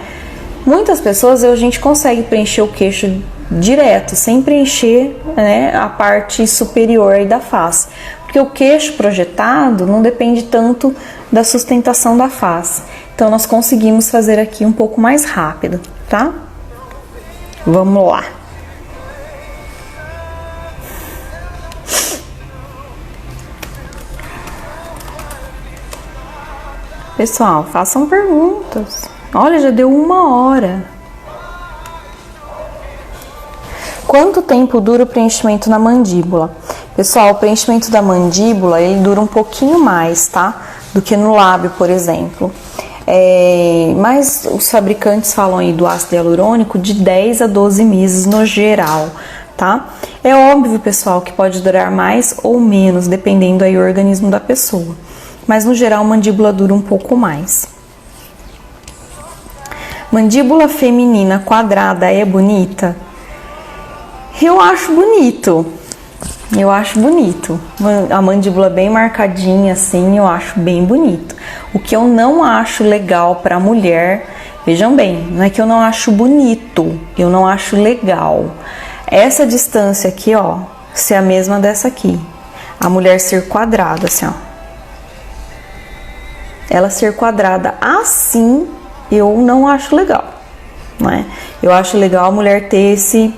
Muitas pessoas a gente consegue preencher o queixo direto, sem preencher, né, a parte superior aí da face. Porque o queixo projetado não depende tanto da sustentação da face. Então, nós conseguimos fazer aqui um pouco mais rápido, tá? Vamos lá. Pessoal, façam perguntas. Olha, já deu 1 hora. Quanto tempo dura o preenchimento na mandíbula? Pessoal, o preenchimento da mandíbula, ele dura um pouquinho mais, tá? Do que no lábio, por exemplo. Mas os fabricantes falam aí do ácido hialurônico de 10 a 12 meses no geral, tá? É óbvio, pessoal, que pode durar mais ou menos, dependendo aí do organismo da pessoa. Mas no geral, a mandíbula dura um pouco mais. Mandíbula feminina quadrada é bonita? Eu acho bonito. A mandíbula bem marcadinha assim, eu acho bem bonito. O que eu não acho legal para mulher, vejam bem, não é que eu não acho bonito, eu não acho legal. Essa distância aqui, ó, ser a mesma dessa aqui. A mulher ser quadrada, assim, ó. Ela ser quadrada assim, eu não acho legal, né? Eu acho legal a mulher ter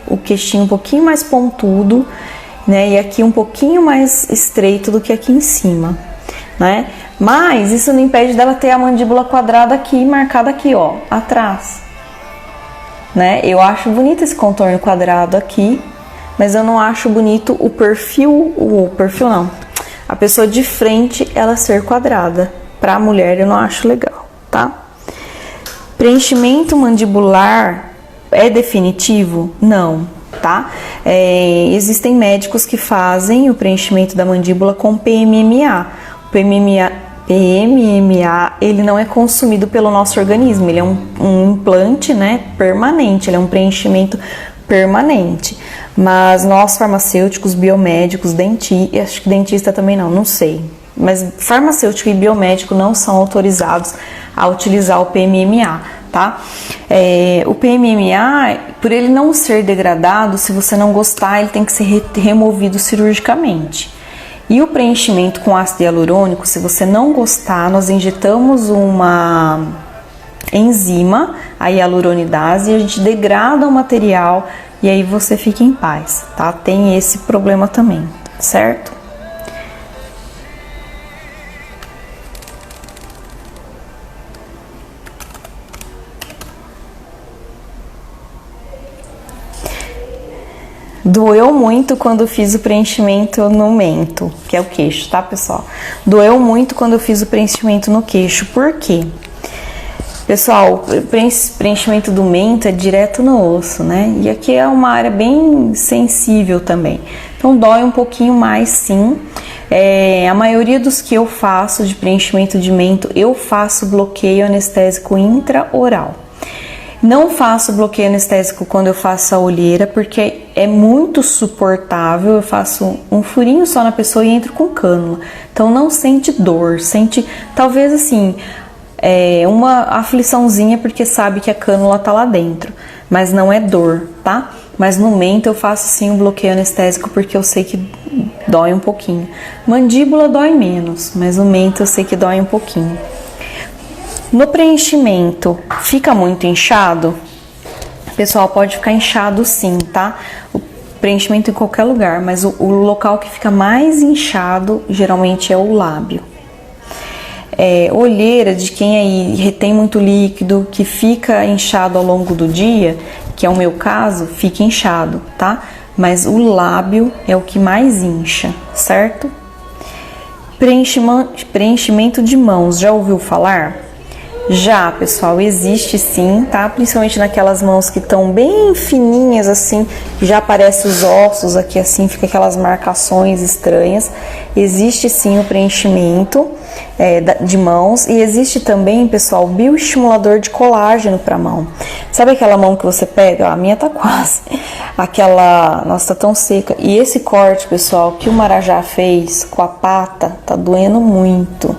o queixinho um pouquinho mais pontudo, né? E aqui um pouquinho mais estreito do que aqui em cima, né? Mas isso não impede dela ter a mandíbula quadrada aqui, marcada aqui, ó, atrás, né? Eu acho bonito esse contorno quadrado aqui, mas eu não acho bonito o perfil não. A pessoa de frente, ela ser quadrada. Pra mulher, eu não acho legal, tá? Preenchimento mandibular é definitivo? Não, tá? Existem médicos que fazem o preenchimento da mandíbula com PMMA. O PMMA, ele não é consumido pelo nosso organismo, ele é um implante, né, permanente, ele é um preenchimento permanente. Mas nós farmacêuticos, biomédicos, acho que dentista também não sei. Mas farmacêutico e biomédico não são autorizados a utilizar o PMMA, tá? O PMMA, por ele não ser degradado, se você não gostar, ele tem que ser removido cirurgicamente. E o preenchimento com ácido hialurônico, se você não gostar, nós injetamos uma enzima, a hialuronidase, e a gente degrada o material e aí você fica em paz, tá? Tem esse problema também, certo? Doeu muito quando fiz o preenchimento no mento, que é o queixo, tá, pessoal? Doeu muito quando eu fiz o preenchimento no queixo. Por quê? Pessoal, preenchimento do mento é direto no osso, né? E aqui é uma área bem sensível também. Então dói um pouquinho mais, sim. A maioria dos que eu faço de preenchimento de mento, eu faço bloqueio anestésico intraoral. Não faço bloqueio anestésico quando eu faço a olheira, porque é muito suportável. Eu faço um furinho só na pessoa e entro com cânula. Então não sente dor, sente talvez assim uma afliçãozinha, porque sabe que a cânula tá lá dentro, mas não é dor, tá? Mas no mento eu faço sim um bloqueio anestésico, porque eu sei que dói um pouquinho. Mandíbula dói menos, mas no mento eu sei que dói um pouquinho. No preenchimento, fica muito inchado? Pessoal, pode ficar inchado sim, tá? O preenchimento em qualquer lugar, mas o local que fica mais inchado geralmente é o lábio. Olheira de quem aí retém muito líquido, que fica inchado ao longo do dia, que é o meu caso, fica inchado, tá? Mas o lábio é o que mais incha, certo? Preenchimento de mãos, já ouviu falar? Já, pessoal, existe sim, tá? Principalmente naquelas mãos que estão bem fininhas assim, que já aparecem os ossos aqui assim, fica aquelas marcações estranhas. Existe sim o preenchimento de mãos, e existe também, pessoal, bioestimulador de colágeno para mão. Sabe aquela mão que você pega? A minha tá quase. Nossa, tá tão seca. E esse corte, pessoal, que o Marajá fez com a pata, tá doendo muito.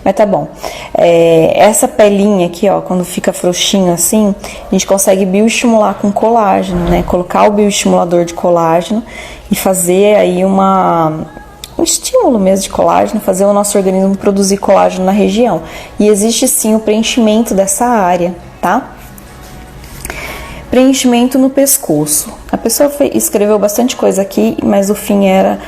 Mas tá bom. Essa pelinha aqui, ó, quando fica frouxinho assim, a gente consegue bioestimular com colágeno, né? Colocar o bioestimulador de colágeno e fazer aí um estímulo mesmo de colágeno, fazer o nosso organismo produzir colágeno na região. E existe sim o preenchimento dessa área, tá? Preenchimento no pescoço. A pessoa escreveu bastante coisa aqui, mas o fim era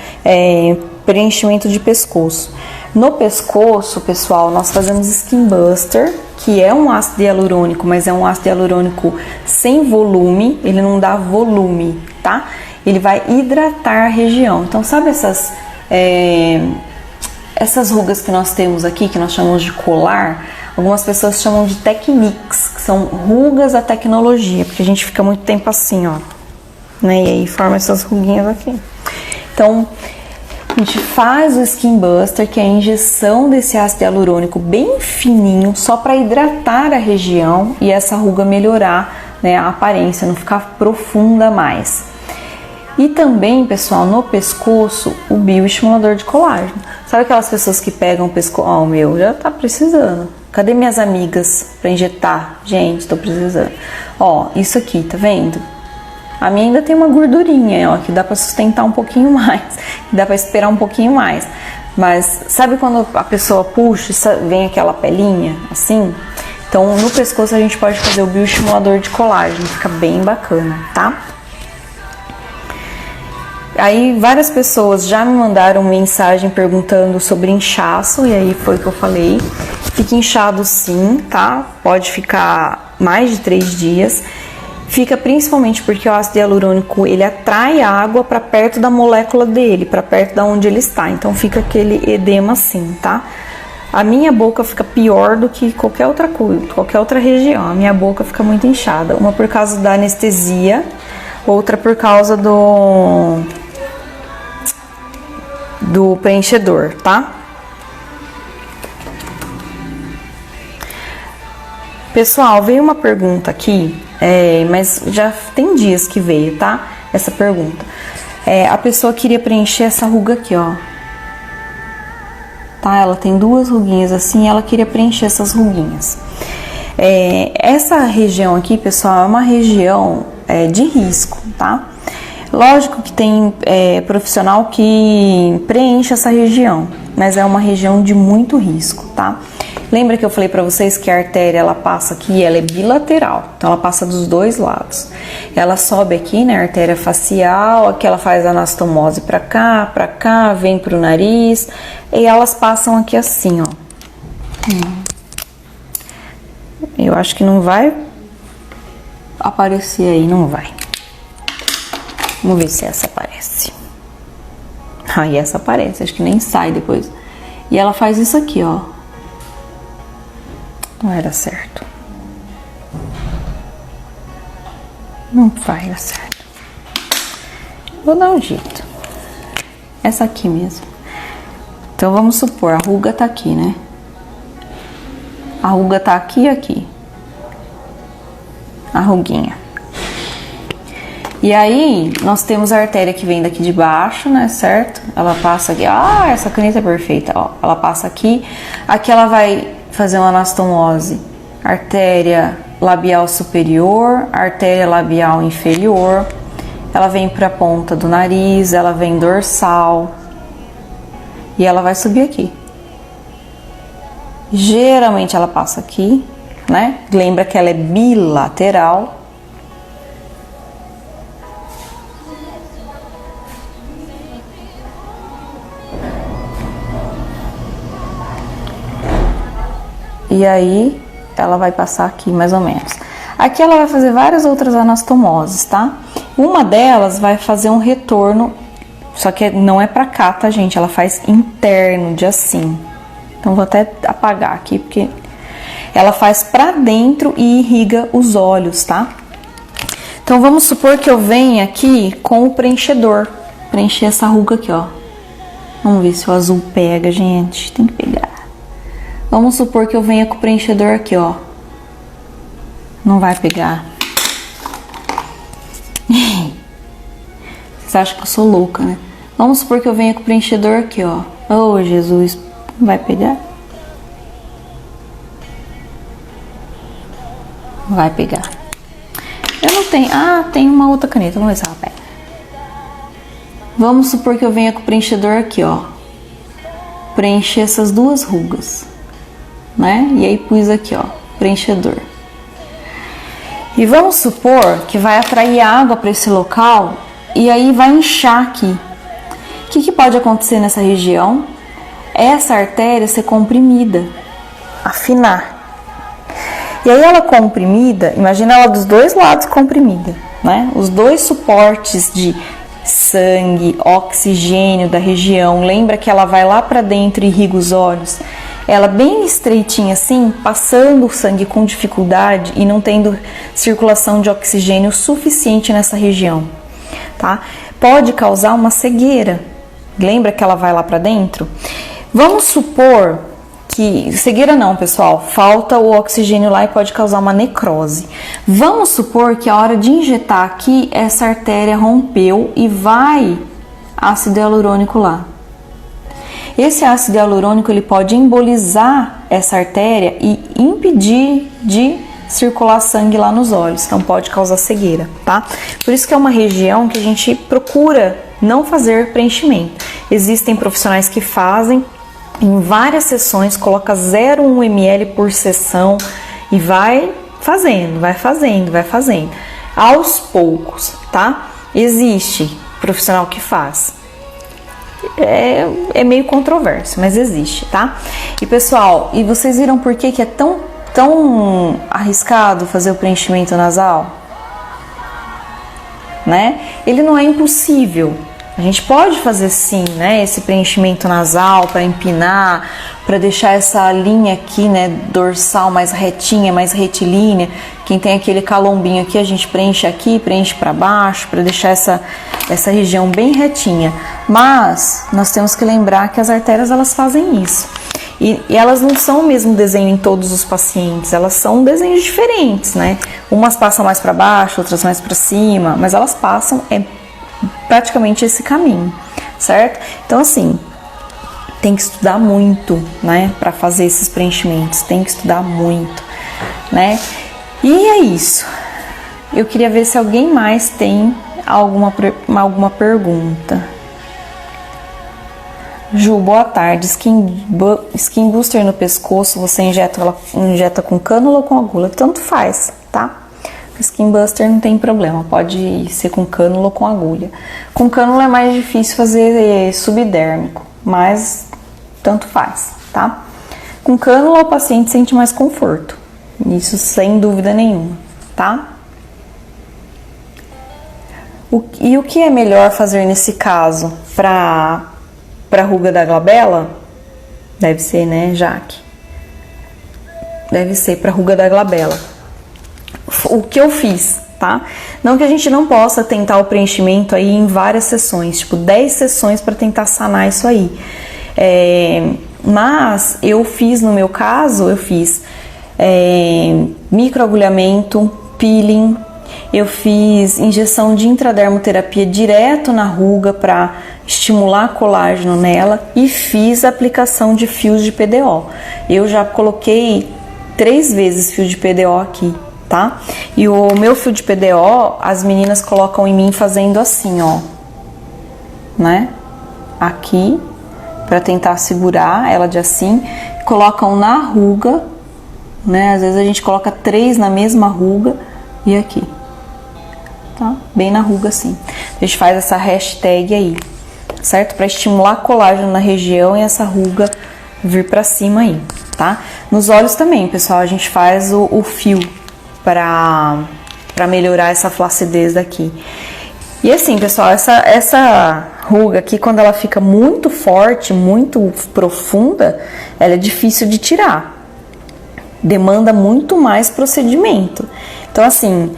preenchimento de pescoço. No pescoço, pessoal, nós fazemos Skin Buster, que é um ácido hialurônico, mas é um ácido hialurônico sem volume, ele não dá volume, tá? Ele vai hidratar a região. Então, sabe essas rugas que nós temos aqui, que nós chamamos de colar? Algumas pessoas chamam de techniques, que são rugas da tecnologia, porque a gente fica muito tempo assim, ó, né? E aí forma essas ruguinhas aqui. Então, a gente faz o Skin Buster, que é a injeção desse ácido hialurônico bem fininho, só para hidratar a região e essa ruga melhorar, né, a aparência, não ficar profunda mais. E também, pessoal, no pescoço, o bioestimulador de colágeno. Sabe aquelas pessoas que pegam o pescoço? Ó, o meu já tá precisando. Cadê minhas amigas para injetar? Gente, tô precisando. Ó, isso aqui, tá vendo? A minha ainda tem uma gordurinha, ó, que dá para sustentar um pouquinho mais, que dá para esperar um pouquinho mais. Mas sabe quando a pessoa puxa, vem aquela pelinha assim? Então, no pescoço a gente pode fazer o bioestimulador de colágeno, fica bem bacana, tá? Aí várias pessoas já me mandaram mensagem perguntando sobre inchaço, e aí foi o que eu falei. Fica inchado sim, tá? Pode ficar mais de 3 dias. Fica principalmente porque o ácido hialurônico, ele atrai a água para perto da molécula dele, para perto da onde ele está. Então fica aquele edema assim, tá? A minha boca fica pior do que qualquer outra coisa, qualquer outra região. A minha boca fica muito inchada. Uma por causa da anestesia, outra por causa do preenchedor, tá? Pessoal, veio uma pergunta aqui, mas já tem dias que veio, tá? Essa pergunta. A pessoa queria preencher essa ruga aqui, ó. Tá? Ela tem 2 ruguinhas assim, ela queria preencher essas ruguinhas. Essa região aqui, pessoal, é uma região de risco, tá? Lógico que tem profissional que preenche essa região, mas é uma região de muito risco, tá? Lembra que eu falei para vocês que a artéria, ela passa aqui, ela é bilateral, então ela passa dos 2 lados. Ela sobe aqui na artéria facial, aqui ela faz anastomose para cá, vem pro nariz, e elas passam aqui assim, ó. Eu acho que não vai aparecer aí, não vai. Vamos ver se essa aparece. Aí essa aparece, acho que nem sai depois. E ela faz isso aqui, ó. Não era certo. Não vai dar certo. Vou dar um jeito. Essa aqui mesmo. Então vamos supor, a ruga tá aqui, né? A ruga tá aqui e aqui. A ruguinha. E aí, nós temos a artéria que vem daqui de baixo, né, certo? Ela passa aqui, essa caneta é perfeita, ó. Ela passa aqui, aqui ela vai fazer uma anastomose. Artéria labial superior, artéria labial inferior. Ela vem pra ponta do nariz, ela vem dorsal. E ela vai subir aqui. Geralmente ela passa aqui, né? Lembra que ela é bilateral. E aí, ela vai passar aqui, mais ou menos. Aqui ela vai fazer várias outras anastomoses, tá? Uma delas vai fazer um retorno, só que não é pra cá, tá, gente? Ela faz interno, de assim. Então, vou até apagar aqui, porque ela faz pra dentro e irriga os olhos, tá? Então, vamos supor que eu venha aqui com o preenchedor. Preencher essa ruga aqui, ó. Vamos ver se o azul pega, gente. Tem que pegar. Vamos supor que eu venha com o preenchedor aqui, ó. Não vai pegar. Vocês acham que eu sou louca, né? Vamos supor que eu venha com o preenchedor aqui, ó. Oh, Jesus. Não vai pegar? Vai pegar. Eu não tenho... tem uma outra caneta. Vamos ver se ela pega. Vamos supor que eu venha com o preenchedor aqui, ó. Preencher essas duas rugas. Né? E aí pus aqui, ó, preenchedor. E vamos supor que vai atrair água para esse local e aí vai inchar aqui. O que pode acontecer nessa região? Essa artéria ser comprimida, afinar. E aí ela comprimida, imagina ela dos dois lados comprimida, né? Os dois suportes de sangue, oxigênio da região. Lembra que ela vai lá para dentro e irriga os olhos? Ela bem estreitinha assim, passando o sangue com dificuldade e não tendo circulação de oxigênio suficiente nessa região, tá? Pode causar uma cegueira. Lembra que ela vai lá para dentro? Vamos supor que... Cegueira não, pessoal. Falta o oxigênio lá e pode causar uma necrose. Vamos supor que a hora de injetar aqui, essa artéria rompeu e vai ácido hialurônico lá. Esse ácido hialurônico ele pode embolizar essa artéria e impedir de circular sangue lá nos olhos, então pode causar cegueira, tá? Por isso que é uma região que a gente procura não fazer preenchimento. Existem profissionais que fazem em várias sessões, coloca 0,1 ml por sessão e vai fazendo, aos poucos, tá? Existe profissional que faz. É meio controverso, mas existe, tá? E pessoal, e vocês viram por que é tão arriscado fazer o preenchimento nasal? Né? Ele não é impossível. A gente pode fazer sim, né? Esse preenchimento nasal para empinar, para deixar essa linha aqui, né, dorsal mais retinha, mais retilínea. Quem tem aquele calombinho aqui, a gente preenche aqui, preenche para baixo, para deixar essa região bem retinha. Mas nós temos que lembrar que as artérias elas fazem isso. E elas não são o mesmo desenho em todos os pacientes, elas são desenhos diferentes, né? Umas passam mais para baixo, outras mais para cima, mas elas passam praticamente esse caminho, certo? Então assim, tem que estudar muito, né, para fazer esses preenchimentos, tem que estudar muito, né? E é isso. Eu queria ver se alguém mais tem alguma pergunta. Ju, boa tarde. Skin Booster no pescoço, você injeta com cânula ou com agulha? Tanto faz, tá? Skin Booster não tem problema, pode ser com cânula ou com agulha. Com cânula é mais difícil fazer subdérmico, mas tanto faz, tá? Com cânula o paciente sente mais conforto, isso sem dúvida nenhuma, tá? E o que é melhor fazer nesse caso para ruga da glabela? Deve ser, né, Jaque? Deve ser para ruga da glabela. O que eu fiz, tá? Não que a gente não possa tentar o preenchimento aí em várias sessões, tipo 10 sessões para tentar sanar isso aí. Mas eu fiz, no meu caso, eu fiz microagulhamento, peeling, eu fiz injeção de intradermoterapia direto na ruga para estimular colágeno nela e fiz aplicação de fios de PDO. Eu já coloquei 3 vezes fio de PDO aqui, tá? E o meu fio de PDO, as meninas colocam em mim fazendo assim, ó, né? Aqui, para tentar segurar ela de assim, colocam na ruga, né? Às vezes a gente coloca 3 na mesma ruga e aqui, tá? Bem na ruga assim. A gente faz essa hashtag aí, certo? Para estimular colágeno na região e essa ruga vir para cima aí, tá? Nos olhos também, pessoal, a gente faz o fio para melhorar essa flacidez daqui. E assim, pessoal, essa ruga aqui, quando ela fica muito forte, muito profunda, ela é difícil de tirar. Demanda muito mais procedimento. Então, assim,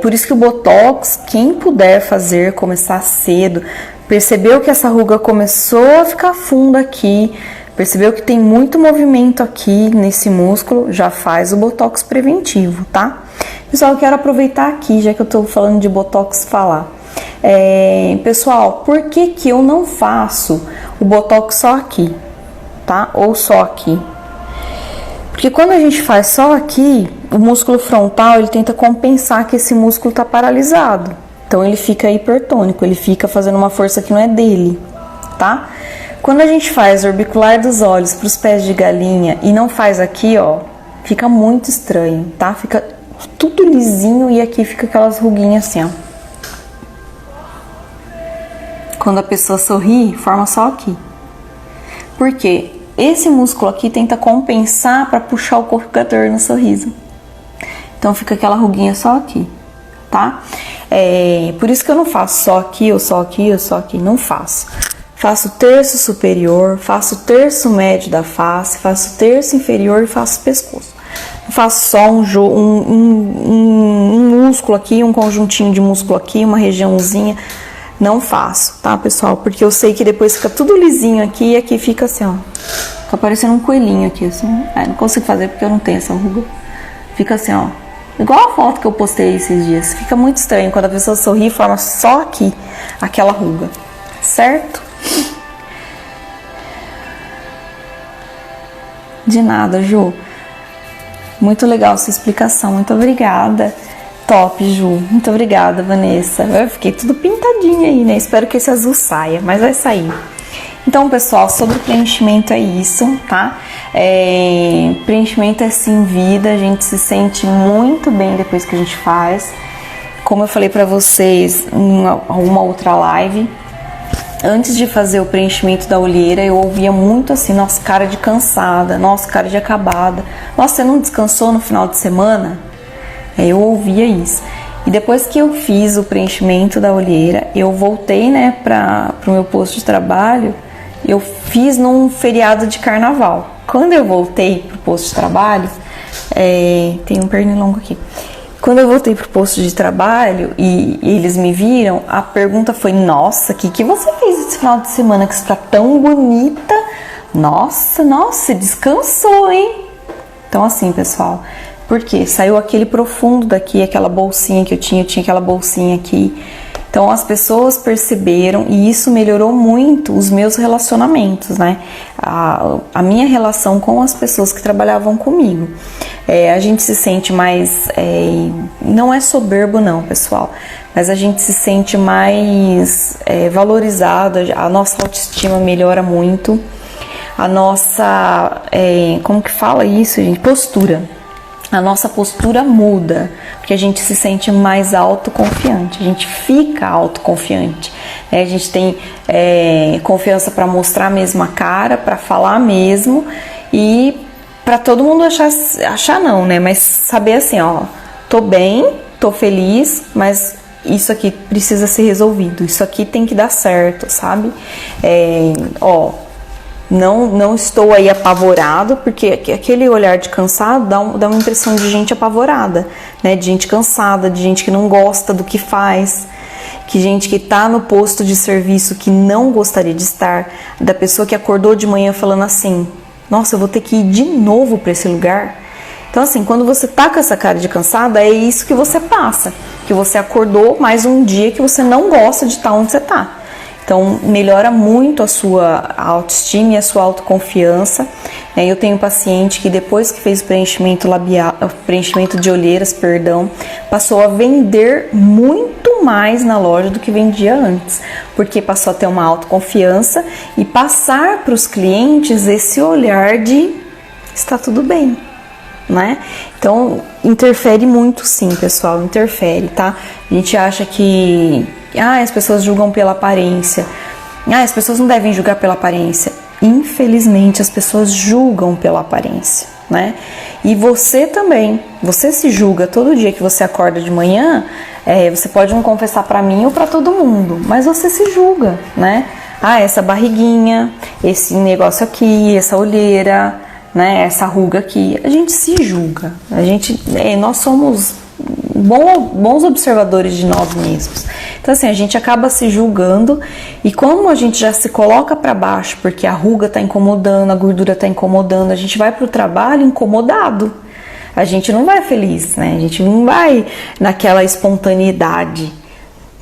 por isso que o Botox, quem puder fazer, começar cedo, percebeu que essa ruga começou a ficar funda aqui, percebeu que tem muito movimento aqui nesse músculo, já faz o Botox preventivo, tá? Pessoal, eu quero aproveitar aqui, já que eu tô falando de Botox, falar. Pessoal, por que eu não faço o Botox só aqui, tá? Ou só aqui? Porque quando a gente faz só aqui, o músculo frontal, ele tenta compensar que esse músculo tá paralisado. Então, ele fica hipertônico, ele fica fazendo uma força que não é dele, tá? Quando a gente faz orbicular dos olhos para os pés de galinha e não faz aqui, ó, fica muito estranho, tá? Fica tudo lisinho e aqui fica aquelas ruguinhas assim, ó. Quando a pessoa sorri, forma só aqui. Por quê? Esse músculo aqui tenta compensar para puxar o corrugador no sorriso. Então fica aquela ruguinha só aqui, tá? Por isso que eu não faço só aqui, ou só aqui, ou só aqui. Não faço. Faço terço superior, faço terço médio da face, faço terço inferior e faço pescoço. Não faço só um músculo aqui, um conjuntinho de músculo aqui, uma regiãozinha. Não faço, tá, pessoal? Porque eu sei que depois fica tudo lisinho aqui e aqui fica assim, ó. Fica parecendo um coelhinho aqui, assim. Não consigo fazer porque eu não tenho essa ruga. Fica assim, ó. Igual a foto que eu postei esses dias. Fica muito estranho. Quando a pessoa sorri, forma só aqui aquela ruga. Certo? De nada, Ju. Muito legal sua explicação. Muito obrigada. Top, Ju. Muito obrigada, Vanessa. Eu fiquei tudo pintadinho aí, né? Espero que esse azul saia, mas vai sair. Então, pessoal, sobre o preenchimento é isso, tá? Preenchimento é sim vida, a gente se sente muito bem depois que a gente faz. Como eu falei pra vocês em alguma outra live, antes de fazer o preenchimento da olheira, eu ouvia muito assim, nossa, cara de cansada, nossa, cara de acabada. Nossa, você não descansou no final de semana? Eu ouvia isso. E depois que eu fiz o preenchimento da olheira, eu voltei, né, pro meu posto de trabalho. Eu fiz num feriado de carnaval. Quando eu voltei pro posto de trabalho, tem um pernilongo aqui. Quando eu voltei pro posto de trabalho e eles me viram, a pergunta foi: nossa, o que você fez esse final de semana que você tá tão bonita? Nossa, você descansou, hein? Então assim, pessoal, porque saiu aquele profundo daqui, aquela bolsinha que eu tinha aquela bolsinha aqui. Então as pessoas perceberam e isso melhorou muito os meus relacionamentos, né? A minha relação com as pessoas que trabalhavam comigo. A gente se sente mais, não é soberbo não, pessoal, mas a gente se sente mais valorizado, a nossa autoestima melhora muito, a nossa, como que fala isso, gente? Postura. A nossa postura muda, porque a gente se sente mais autoconfiante, a gente fica autoconfiante, né? A gente tem confiança para mostrar mesmo a cara, para falar mesmo e para todo mundo achar não, né? Mas saber assim, ó, tô bem, tô feliz, mas isso aqui precisa ser resolvido, isso aqui tem que dar certo, sabe? Não estou aí apavorado, porque aquele olhar de cansado dá uma impressão de gente apavorada, né? De gente cansada, de gente que não gosta do que faz, que gente que tá no posto de serviço que não gostaria de estar, da pessoa que acordou de manhã falando assim, nossa, eu vou ter que ir de novo para esse lugar. Então assim, quando você tá com essa cara de cansada, é isso que você passa, que você acordou mais um dia que você não gosta de estar onde você tá. Então, melhora muito a sua autoestima e a sua autoconfiança. Eu tenho um paciente que depois que fez o preenchimento labial, preenchimento de olheiras, passou a vender muito mais na loja do que vendia antes, porque passou a ter uma autoconfiança e passar para os clientes esse olhar de está tudo bem, né? Então, interfere muito sim, pessoal, interfere, tá? A gente acha que as pessoas julgam pela aparência. As pessoas não devem julgar pela aparência. Infelizmente, as pessoas julgam pela aparência, né? E você também. Você se julga todo dia que você acorda de manhã. Você pode não confessar pra mim ou pra todo mundo, mas você se julga, né? Essa barriguinha, esse negócio aqui, essa olheira, né? Essa ruga aqui. A gente se julga. Nós somos bons observadores de nós mesmos. Então assim, a gente acaba se julgando e como a gente já se coloca para baixo porque a ruga tá incomodando, a gordura tá incomodando, a gente vai pro trabalho incomodado. A gente não vai feliz, né? A gente não vai naquela espontaneidade.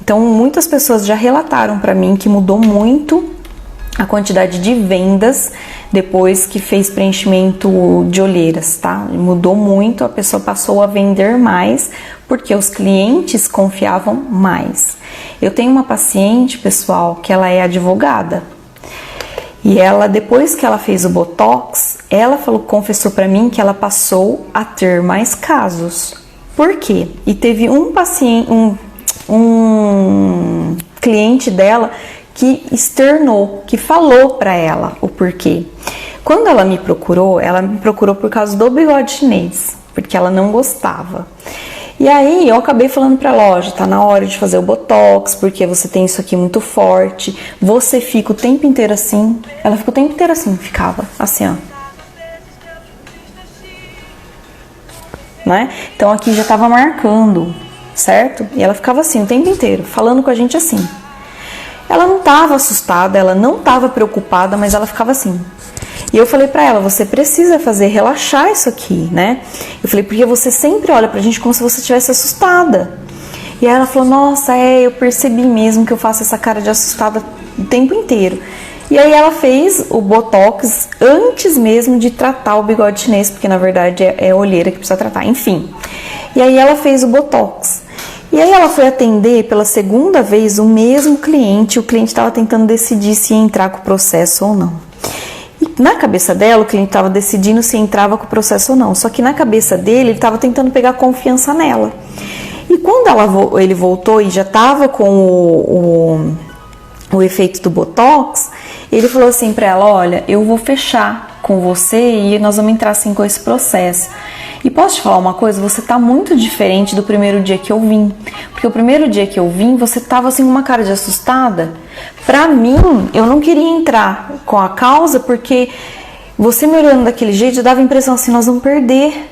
Então muitas pessoas já relataram para mim que mudou muito a quantidade de vendas depois que fez preenchimento de olheiras, tá? Mudou muito, a pessoa passou a vender mais porque os clientes confiavam mais. Eu tenho uma paciente, pessoal, que ela é advogada e ela, depois que ela fez o Botox, ela confessou pra mim que ela passou a ter mais casos. Por quê? E teve um paciente, um cliente dela que externou, que falou pra ela o porquê. Quando ela me procurou por causa do bigode chinês, porque ela não gostava. E aí eu acabei falando pra ela, já tá na hora de fazer o Botox, porque você tem isso aqui muito forte, você fica o tempo inteiro assim. Ela ficou o tempo inteiro assim, ficava assim, ó. Né? Então aqui já tava marcando, certo? E ela ficava assim o tempo inteiro, falando com a gente assim. Ela não estava assustada, ela não estava preocupada, mas ela ficava assim. E eu falei pra ela, você precisa relaxar isso aqui, né? Eu falei, porque você sempre olha pra gente como se você estivesse assustada. E aí ela falou, nossa, eu percebi mesmo que eu faço essa cara de assustada o tempo inteiro. E aí ela fez o Botox antes mesmo de tratar o bigode chinês, porque na verdade é a olheira que precisa tratar, enfim. E aí ela fez o Botox. E aí ela foi atender pela segunda vez o mesmo cliente, o cliente estava tentando decidir se ia entrar com o processo ou não. E na cabeça dela, o cliente estava decidindo se entrava com o processo ou não, só que na cabeça dele, ele estava tentando pegar confiança nela. E quando ele voltou e já estava com o efeito do Botox, ele falou assim para ela, olha, eu vou fechar com você e nós vamos entrar assim com esse processo. E posso te falar uma coisa, você tá muito diferente do primeiro dia que eu vim. Porque o primeiro dia que eu vim, você tava assim com uma cara de assustada. Pra mim, eu não queria entrar com a causa, porque você me olhando daquele jeito, já dava a impressão assim, nós vamos perder.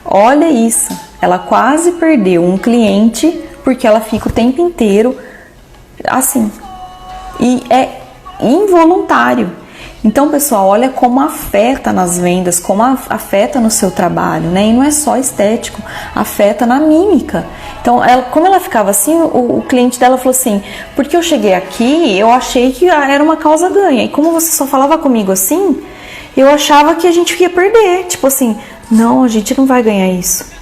Olha isso, ela quase perdeu um cliente, porque ela fica o tempo inteiro assim. E é involuntário. Então, pessoal, olha como afeta nas vendas, como afeta no seu trabalho, né? E não é só estético, afeta na mímica. Então, como ela ficava assim, o cliente dela falou assim, porque eu cheguei aqui, eu achei que era uma causa ganha. E como você só falava comigo assim, eu achava que a gente ia perder. Tipo assim, não, a gente não vai ganhar isso.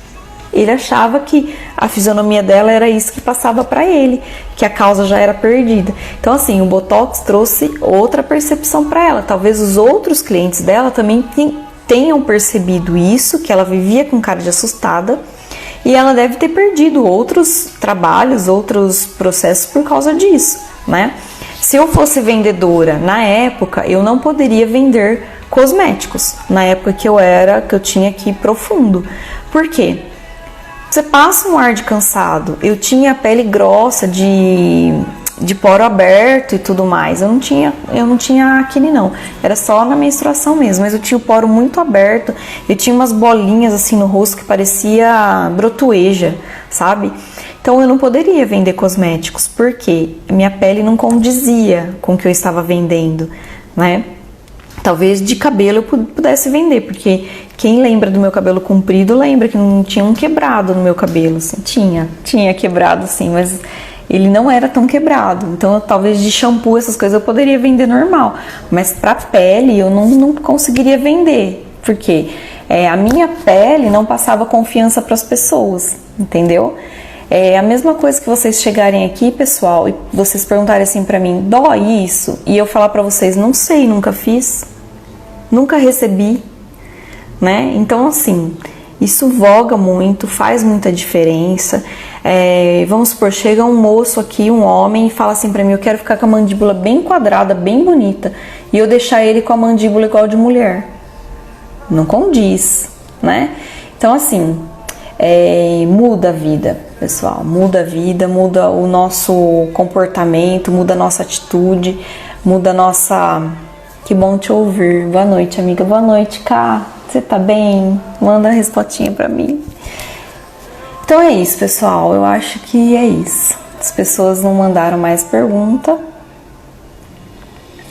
Ele achava que a fisionomia dela era isso que passava para ele, que a causa já era perdida. Então assim, o Botox trouxe outra percepção para ela. Talvez os outros clientes dela também tenham percebido isso, que ela vivia com cara de assustada, e ela deve ter perdido outros trabalhos, outros processos por causa disso, né? Se eu fosse vendedora na época, eu não poderia vender cosméticos. Na época que eu tinha que ir profundo. Por quê? você passa um ar de cansado. Eu tinha a pele grossa de poro aberto e tudo mais. Eu não tinha acne não, era só na menstruação mesmo, mas eu tinha o poro muito aberto, eu tinha umas bolinhas assim no rosto que parecia brotoeja, sabe? Então eu não poderia vender cosméticos, porque minha pele não condizia com o que eu estava vendendo, né? Talvez de cabelo eu pudesse vender, porque quem lembra do meu cabelo comprido lembra que não tinha um quebrado no meu cabelo, assim, tinha quebrado sim, mas ele não era tão quebrado, então talvez de shampoo, essas coisas eu poderia vender normal, mas pra pele eu não conseguiria vender, porque a minha pele não passava confiança para as pessoas, entendeu? É a mesma coisa que vocês chegarem aqui, pessoal, e vocês perguntarem assim pra mim, dói isso? E eu falar pra vocês, não sei, nunca fiz, nunca recebi, né? Então assim, isso voga muito, faz muita diferença. Vamos supor, chega um moço aqui, um homem, e fala assim pra mim, eu quero ficar com a mandíbula bem quadrada, bem bonita, e eu deixar ele com a mandíbula igual de mulher. Não condiz, né? Então assim, muda a vida, pessoal, muda a vida, muda o nosso comportamento, muda a nossa atitude, muda a nossa... Que bom te ouvir. Boa noite, amiga. Boa noite, Ká. Você tá bem? Manda a respostinha pra mim. Então é isso, pessoal. Eu acho que é isso. As pessoas não mandaram mais pergunta.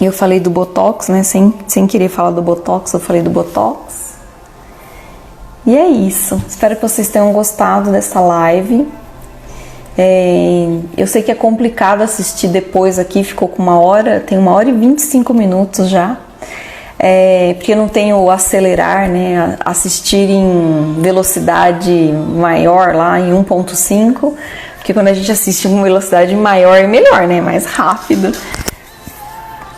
Eu falei do Botox, né? Sem querer falar do Botox, eu falei do Botox. E é isso. Espero que vocês tenham gostado dessa live. Eu sei que é complicado assistir depois aqui, ficou com 1h, tem 1h e 25 minutos já, porque eu não tenho o acelerar, né, assistir em velocidade maior lá em 1.5, porque quando a gente assiste em velocidade maior é melhor, né, mais rápido.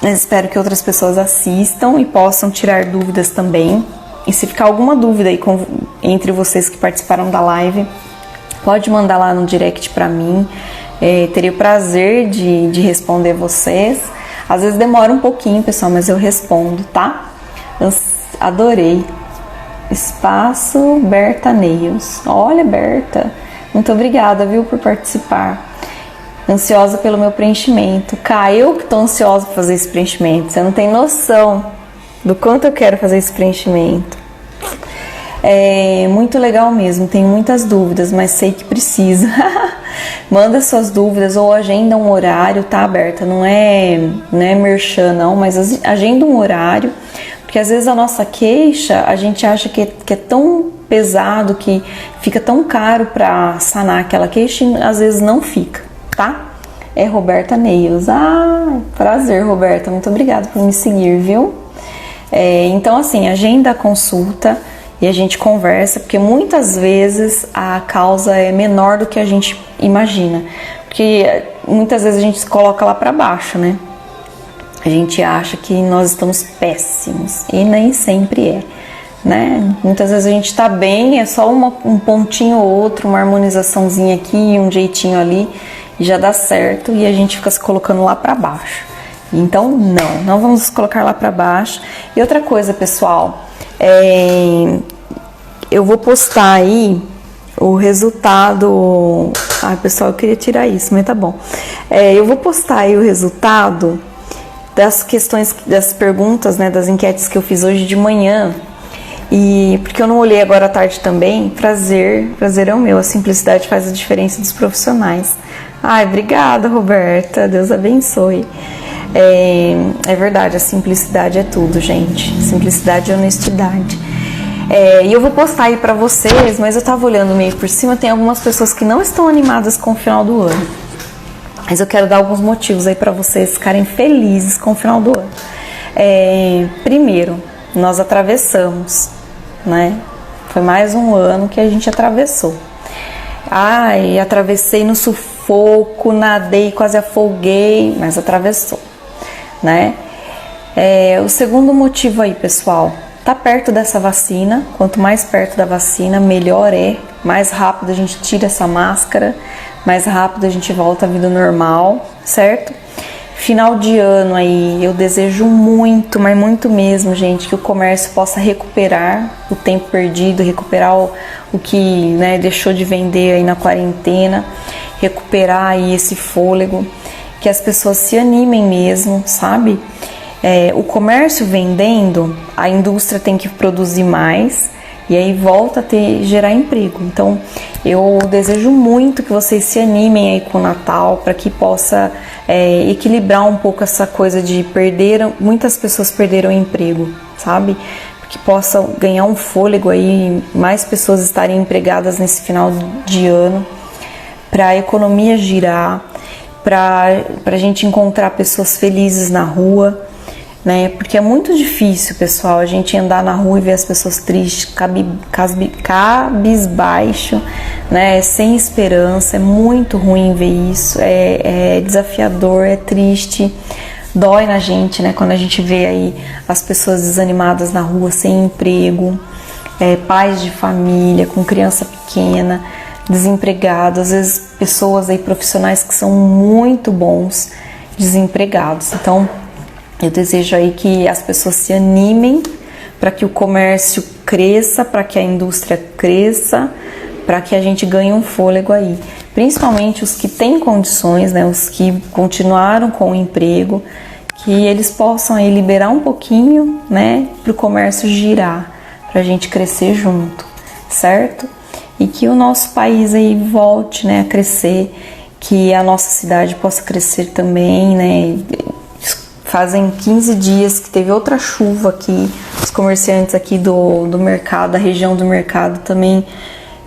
Mas espero que outras pessoas assistam e possam tirar dúvidas também, e se ficar alguma dúvida aí entre vocês que participaram da live, pode mandar lá no direct pra mim, teria o prazer de responder vocês. Às vezes demora um pouquinho, pessoal, mas eu respondo, tá? Eu adorei. Espaço Berta Nails. Olha, Berta, muito obrigada, viu, por participar. Ansiosa pelo meu preenchimento. Eu que tô ansiosa pra fazer esse preenchimento. Você não tem noção do quanto eu quero fazer esse preenchimento. Muito legal mesmo, tenho muitas dúvidas, mas sei que precisa. Manda suas dúvidas ou agenda um horário, tá, aberta? Não é merchan não, mas agenda um horário, porque às vezes a nossa queixa, a gente acha que é tão pesado, que fica tão caro pra sanar aquela queixa e às vezes não fica, tá? É Roberta Nails. Prazer, Roberta, muito obrigada por me seguir, viu? Então assim, agenda a consulta e a gente conversa, porque muitas vezes a causa é menor do que a gente imagina, porque muitas vezes a gente se coloca lá para baixo, né? A gente acha que nós estamos péssimos e nem sempre é, né? Muitas vezes a gente tá bem, é só um pontinho ou outro, uma harmonizaçãozinha aqui, um jeitinho ali e já dá certo, e a gente fica se colocando lá para baixo. Então não vamos nos colocar lá para baixo. E outra coisa, pessoal, eu vou postar aí o resultado. Pessoal, eu queria tirar isso, mas tá bom. Eu vou postar aí o resultado das questões, das perguntas, né, das enquetes que eu fiz hoje de manhã. E porque eu não olhei agora à tarde também. Prazer é o meu. A simplicidade faz a diferença dos profissionais. Obrigada, Roberta. Deus abençoe. É verdade, a simplicidade é tudo, gente. Simplicidade e honestidade. E eu vou postar aí pra vocês, mas eu tava olhando meio por cima, tem algumas pessoas que não estão animadas com o final do ano. Mas eu quero dar alguns motivos aí pra vocês ficarem felizes com o final do ano. Primeiro, nós atravessamos, né? Foi mais um ano que a gente atravessou. Atravessei no sufoco, nadei, quase afoguei, mas atravessou, né? O segundo motivo aí, pessoal, tá perto dessa vacina. Quanto mais perto da vacina, melhor mais rápido a gente tira essa máscara, mais rápido a gente volta à vida normal, certo? Final de ano aí, eu desejo muito, mas muito mesmo, gente, que o comércio possa recuperar o tempo perdido, recuperar o que, né, deixou de vender aí na quarentena, recuperar aí esse fôlego, que as pessoas se animem mesmo, sabe? O comércio vendendo, a indústria tem que produzir mais e aí volta a gerar emprego. Então, eu desejo muito que vocês se animem aí com o Natal para que possa equilibrar um pouco essa coisa de muitas pessoas perderam o emprego, sabe? Que possa ganhar um fôlego aí, mais pessoas estarem empregadas nesse final de ano, para a economia girar, para a gente encontrar pessoas felizes na rua, né? Porque é muito difícil, pessoal, a gente andar na rua e ver as pessoas tristes, cabisbaixo, né? Sem esperança. É muito ruim ver isso, é desafiador, é triste, dói na gente, né? Quando a gente vê aí as pessoas desanimadas na rua, sem emprego, pais de família, com criança pequena, desempregados, às vezes pessoas aí profissionais que são muito bons, desempregados. Então, eu desejo aí que as pessoas se animem para que o comércio cresça, para que a indústria cresça, para que a gente ganhe um fôlego aí. Principalmente os que têm condições, né, os que continuaram com o emprego, que eles possam aí liberar um pouquinho, né, para o comércio girar, para a gente crescer junto, certo? E que o nosso país aí volte, né, a crescer, que a nossa cidade possa crescer também, né? Fazem 15 dias que teve outra chuva aqui, os comerciantes aqui do mercado, da região do mercado também,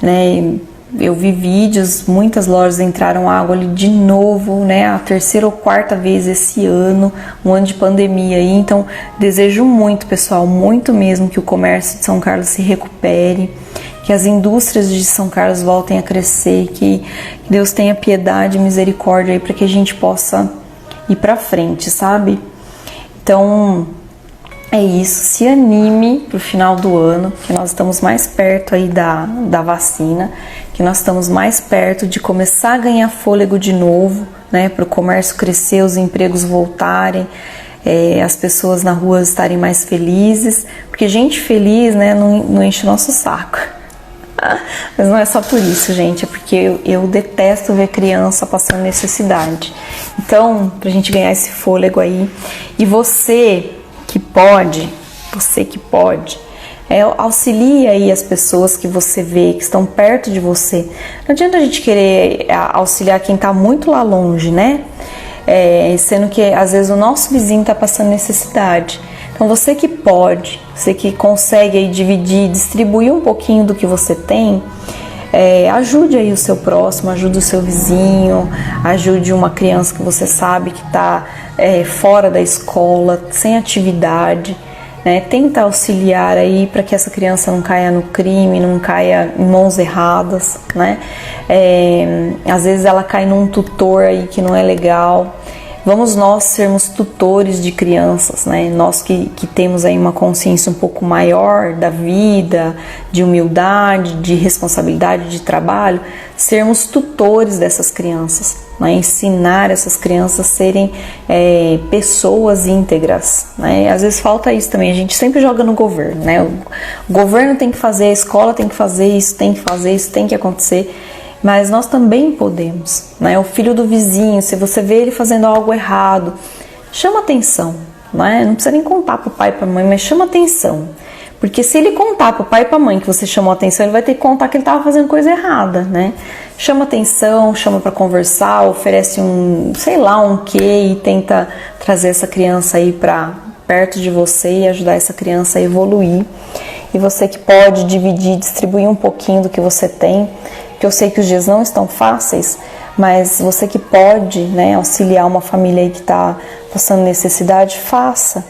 né, eu vi vídeos, muitas lojas entraram água ali de novo, né, a terceira ou quarta vez esse ano, um ano de pandemia aí. Então desejo muito, pessoal, muito mesmo, que o comércio de São Carlos se recupere, que as indústrias de São Carlos voltem a crescer, que Deus tenha piedade e misericórdia aí para que a gente possa ir para frente, sabe? Então é isso, se anime pro final do ano, que nós estamos mais perto aí da vacina, que nós estamos mais perto de começar a ganhar fôlego de novo, né, para o comércio crescer, os empregos voltarem, as pessoas na rua estarem mais felizes, porque gente feliz, né, não enche o nosso saco. Mas não é só por isso, gente, é porque eu detesto ver criança passando necessidade. Então, pra gente ganhar esse fôlego aí, e você que pode, auxilie aí as pessoas que você vê, que estão perto de você. Não adianta a gente querer auxiliar quem tá muito lá longe, né? Sendo que às vezes o nosso vizinho tá passando necessidade. Então você que pode, você que consegue aí dividir, distribuir um pouquinho do que você tem, ajude aí o seu próximo, ajude o seu vizinho, ajude uma criança que você sabe que está fora da escola, sem atividade, né? Tenta auxiliar aí para que essa criança não caia no crime, não caia em mãos erradas, né? Às vezes ela cai num tutor aí que não é legal. Vamos nós sermos tutores de crianças, né? Nós que temos aí uma consciência um pouco maior da vida, de humildade, de responsabilidade, de trabalho, sermos tutores dessas crianças, né? Ensinar essas crianças a serem pessoas íntegras, né? Às vezes falta isso também, a gente sempre joga no governo, né? O governo tem que fazer, a escola tem que fazer, isso tem que fazer, isso tem que acontecer. Mas nós também podemos, né? O filho do vizinho, se você vê ele fazendo algo errado, chama atenção, né? Não precisa nem contar para o pai e para a mãe, mas chama atenção. Porque se ele contar para o pai e para a mãe que você chamou atenção, ele vai ter que contar que ele estava fazendo coisa errada, né? Chama atenção, chama para conversar, oferece um quê e tenta trazer essa criança aí para perto de você e ajudar essa criança a evoluir. E você que pode dividir, distribuir um pouquinho do que você tem, que eu sei que os dias não estão fáceis, mas você que pode, né, auxiliar uma família aí que está passando necessidade, faça.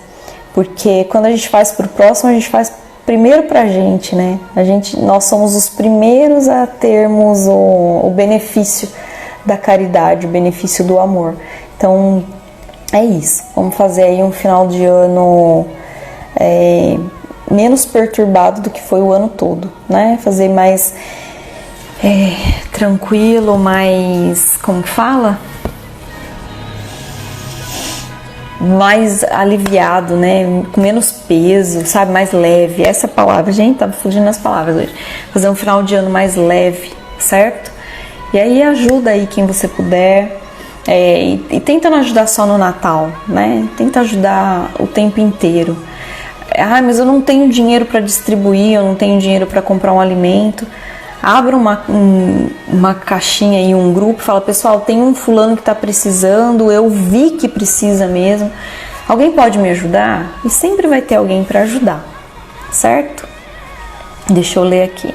Porque quando a gente faz para o próximo, a gente faz primeiro para a gente, né? Nós somos os primeiros a termos o benefício da caridade, o benefício do amor. Então, é isso. Vamos fazer aí um final de ano menos perturbado do que foi o ano todo, né? Fazer mais tranquilo, mais, como que fala? mais aliviado, né? Com menos peso, sabe? Mais leve. Essa palavra, gente, tá fugindo as palavras hoje. Fazer um final de ano mais leve, certo? E aí ajuda aí quem você puder. E tenta não ajudar só no Natal, né? Tenta ajudar o tempo inteiro. Ah, mas eu não tenho dinheiro para distribuir, eu não tenho dinheiro para comprar um alimento. Abra uma caixinha aí, um grupo, fala, pessoal, tem um fulano que está precisando, eu vi que precisa mesmo. Alguém pode me ajudar? E sempre vai ter alguém para ajudar, certo? Deixa eu ler aqui.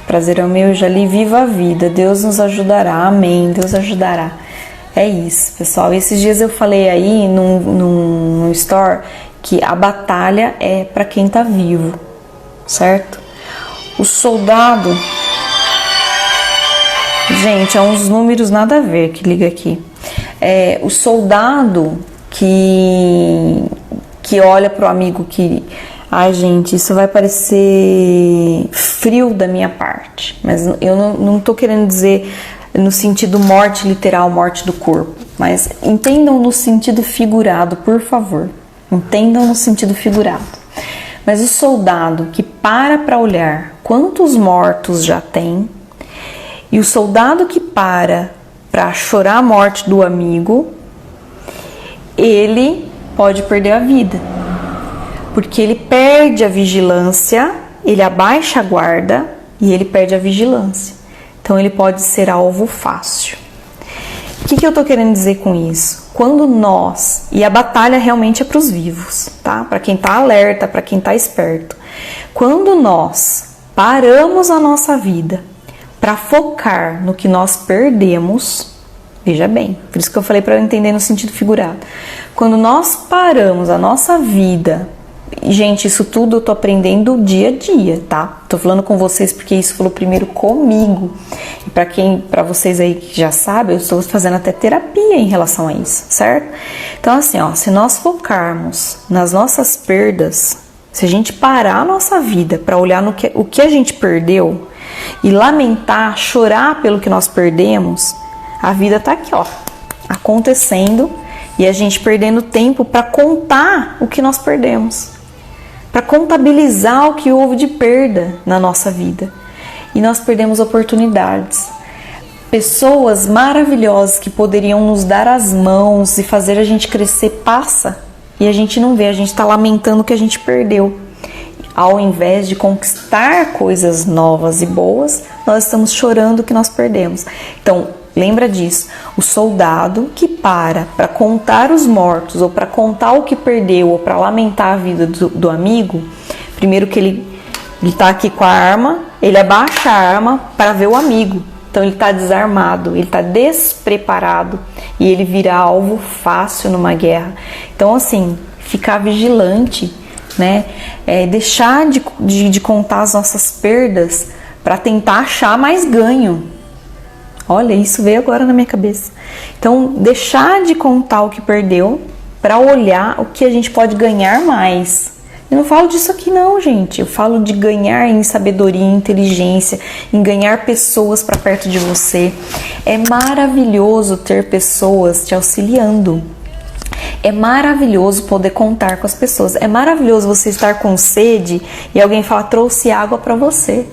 Prazer é o meu, eu já li, viva a vida, Deus nos ajudará, amém, Deus ajudará. É isso, pessoal. Esses dias eu falei aí num store que a batalha é para quem tá vivo, certo? O soldado, gente, é uns números nada a ver que liga aqui. O soldado que olha pro amigo que, ai gente, isso vai parecer frio da minha parte, mas eu não tô querendo dizer no sentido morte literal, morte do corpo, mas entendam no sentido figurado, por favor. Entendam no sentido figurado. Mas o soldado que para olhar quantos mortos já tem, e o soldado que para chorar a morte do amigo, ele pode perder a vida. Porque ele perde a vigilância, ele abaixa a guarda e ele perde a vigilância. Então ele pode ser alvo fácil. O que eu tô querendo dizer com isso? Quando nós, e a batalha realmente é para os vivos, tá? Para quem tá alerta, para quem tá esperto. Quando nós paramos a nossa vida para focar no que nós perdemos, veja bem, por isso que eu falei para eu entender no sentido figurado. Quando nós paramos a nossa vida, gente, isso tudo eu tô aprendendo dia a dia, tá? Tô falando com vocês porque isso falou primeiro comigo. E para vocês aí que já sabem, eu estou fazendo até terapia em relação a isso, certo? Então assim, ó, se nós focarmos nas nossas perdas, se a gente parar a nossa vida para olhar o que a gente perdeu e lamentar, chorar pelo que nós perdemos, a vida tá aqui, ó, acontecendo e a gente perdendo tempo para contar o que nós perdemos, para contabilizar o que houve de perda na nossa vida. E nós perdemos oportunidades. Pessoas maravilhosas que poderiam nos dar as mãos e fazer a gente crescer passa e a gente não vê, a gente está lamentando o que a gente perdeu. Ao invés de conquistar coisas novas e boas, nós estamos chorando o que nós perdemos. Então, lembra disso, o soldado que para contar os mortos, ou para contar o que perdeu, ou para lamentar a vida do amigo, primeiro que ele está aqui com a arma, ele abaixa a arma para ver o amigo. Então ele está desarmado, ele está despreparado e ele vira alvo fácil numa guerra. Então assim, ficar vigilante, né? Deixar de contar as nossas perdas para tentar achar mais ganho. Olha, isso veio agora na minha cabeça. Então, deixar de contar o que perdeu para olhar o que a gente pode ganhar mais. Eu não falo disso aqui não, gente. Eu falo de ganhar em sabedoria, em inteligência, em ganhar pessoas para perto de você. É maravilhoso ter pessoas te auxiliando. É maravilhoso poder contar com as pessoas. É maravilhoso você estar com sede e alguém fala, trouxe água para você.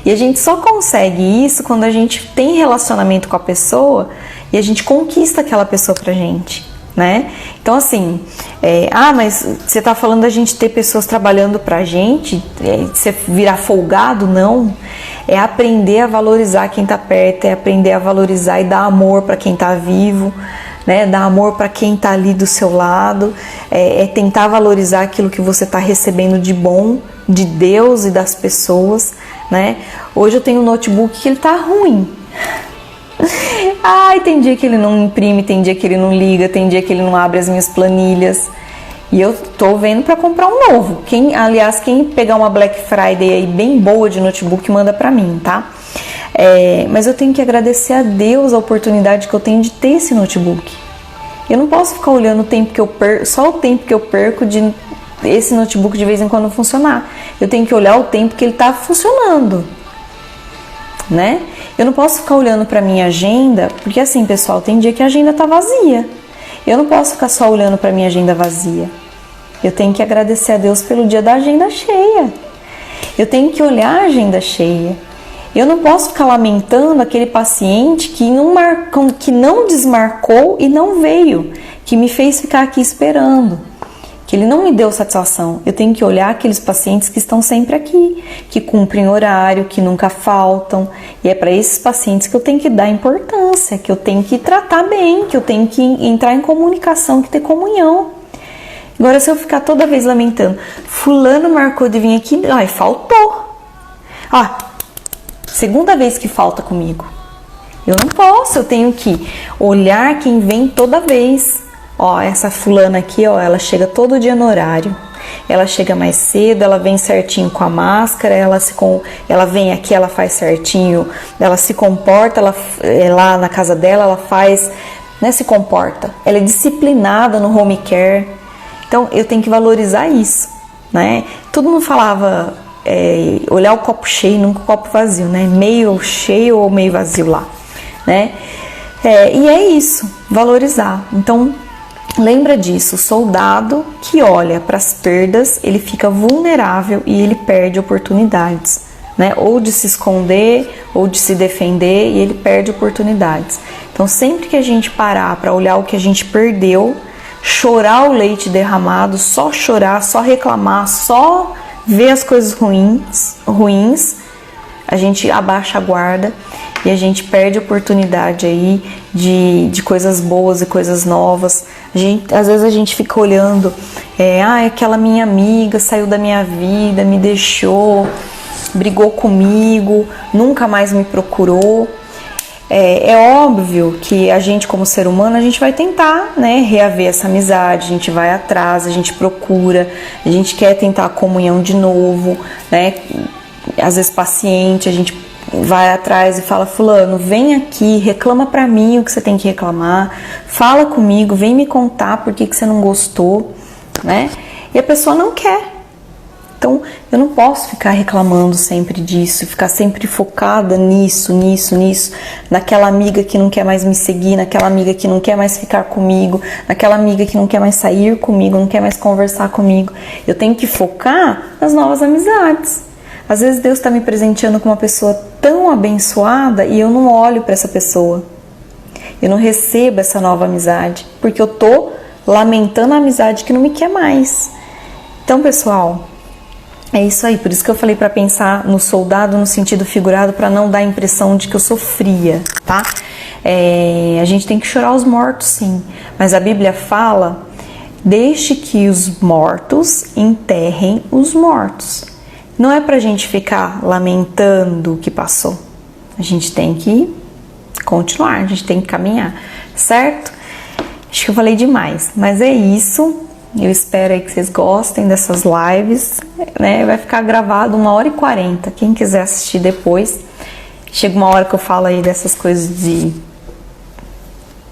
E a gente só consegue isso quando a gente tem relacionamento com a pessoa e a gente conquista aquela pessoa pra gente, né? Então assim, mas você tá falando da gente ter pessoas trabalhando pra gente, você virar folgado? Não. É aprender a valorizar quem tá perto, é aprender a valorizar e dar amor pra quem tá vivo, né? Dar amor para quem tá ali do seu lado, é tentar valorizar aquilo que você tá recebendo de bom, de Deus e das pessoas, né? Hoje eu tenho um notebook que ele tá ruim. Ai, tem dia que ele não imprime, tem dia que ele não liga, tem dia que ele não abre as minhas planilhas. E eu tô vendo para comprar um novo. Quem pegar uma Black Friday aí bem boa de notebook, manda para mim, tá? Mas eu tenho que agradecer a Deus a oportunidade que eu tenho de ter esse notebook. Eu não posso ficar olhando o tempo que eu perco, só o tempo que eu perco de esse notebook de vez em quando funcionar. Eu tenho que olhar o tempo que ele está funcionando, né? Eu não posso ficar olhando para minha agenda, porque assim, pessoal, tem dia que a agenda tá vazia. Eu não posso ficar só olhando para minha agenda vazia. Eu tenho que agradecer a Deus pelo dia da agenda cheia. Eu tenho que olhar a agenda cheia. Eu não posso ficar lamentando aquele paciente que não desmarcou e não veio, que me fez ficar aqui esperando, que ele não me deu satisfação. Eu tenho que olhar aqueles pacientes que estão sempre aqui, que cumprem horário, que nunca faltam. E é para esses pacientes que eu tenho que dar importância, que eu tenho que tratar bem, que eu tenho que entrar em comunicação, que ter comunhão. Agora, se eu ficar toda vez lamentando, fulano marcou de vir aqui, ai, faltou. Segunda vez que falta comigo. Eu não posso, eu tenho que olhar quem vem toda vez. Essa fulana aqui, ela chega todo dia no horário. Ela chega mais cedo, ela vem certinho com a máscara, ela vem aqui, ela faz certinho, ela se comporta, lá na casa dela, ela faz, né, se comporta. Ela é disciplinada no home care. Então, eu tenho que valorizar isso, né? Todo mundo falava olhar o copo cheio, nunca o copo vazio, né? Meio cheio ou meio vazio lá, né? E é isso, valorizar. Então, lembra disso, o soldado que olha para as perdas, ele fica vulnerável e ele perde oportunidades, né? Ou de se esconder, ou de se defender, e ele perde oportunidades. Então, sempre que a gente parar para olhar o que a gente perdeu, chorar o leite derramado, só chorar, só reclamar, só ver as coisas ruins, a gente abaixa a guarda e a gente perde a oportunidade aí de coisas boas e coisas novas. Às vezes a gente fica olhando, aquela minha amiga saiu da minha vida, me deixou, brigou comigo, nunca mais me procurou. É óbvio que a gente, como ser humano, a gente vai tentar, né, reaver essa amizade, a gente vai atrás, a gente procura, a gente quer tentar a comunhão de novo, né? Às vezes paciente, a gente vai atrás e fala, fulano, vem aqui, reclama pra mim o que você tem que reclamar, fala comigo, vem me contar por que você não gostou, né? E a pessoa não quer. Então, eu não posso ficar reclamando sempre disso, ficar sempre focada nisso, naquela amiga que não quer mais me seguir, naquela amiga que não quer mais ficar comigo, naquela amiga que não quer mais sair comigo, não quer mais conversar comigo. Eu tenho que focar nas novas amizades. Às vezes Deus está me presenteando com uma pessoa tão abençoada e eu não olho para essa pessoa. Eu não recebo essa nova amizade, porque eu tô lamentando a amizade que não me quer mais. Então, pessoal, é isso aí, por isso que eu falei para pensar no soldado no sentido figurado, para não dar a impressão de que eu sou fria, tá? A gente tem que chorar os mortos, sim, mas a Bíblia fala, deixe que os mortos enterrem os mortos. Não é pra gente ficar lamentando o que passou, a gente tem que continuar, a gente tem que caminhar, certo? Acho que eu falei demais, mas é isso. Eu espero aí que vocês gostem dessas lives, né? Vai ficar gravado 1h40. Quem quiser assistir depois, chega uma hora que eu falo aí dessas coisas de,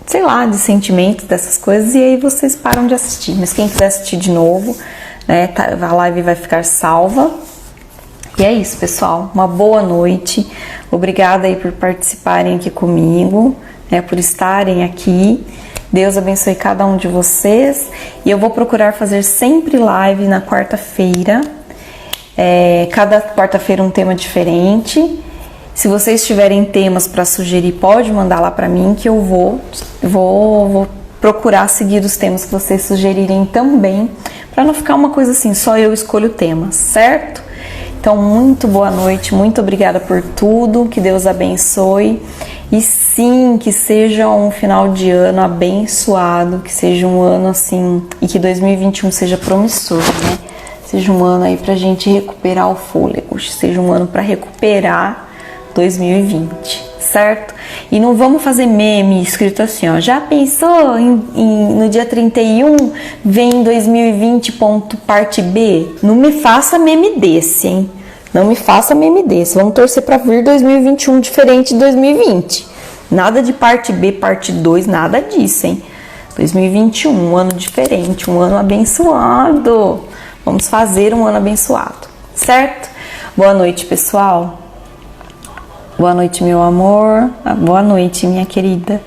sei lá, de sentimentos, dessas coisas, e aí vocês param de assistir. Mas quem quiser assistir de novo, né? A live vai ficar salva. E é isso, pessoal. Uma boa noite. Obrigada aí por participarem aqui comigo, né? Por estarem aqui. Deus abençoe cada um de vocês. E eu vou procurar fazer sempre live na quarta-feira. Cada quarta-feira um tema diferente. Se vocês tiverem temas para sugerir, pode mandar lá para mim que eu vou procurar seguir os temas que vocês sugerirem também, para não ficar uma coisa assim, só eu escolho o tema, certo? Então, muito boa noite, muito obrigada por tudo, que Deus abençoe. E sim, que seja um final de ano abençoado, que seja um ano assim, e que 2021 seja promissor, né? Seja um ano aí pra gente recuperar o fôlego, seja um ano para recuperar 2020, certo? E não vamos fazer meme escrito assim, ó, já pensou no dia 31 vem 2020 ponto parte B? Não me faça meme desse, hein? Não me faça meme desse. Vamos torcer para vir 2021 diferente de 2020. Nada de parte B, parte 2, nada disso, hein? 2021, um ano diferente, um ano abençoado. Vamos fazer um ano abençoado, certo? Boa noite, pessoal. Boa noite, meu amor. Boa noite, minha querida.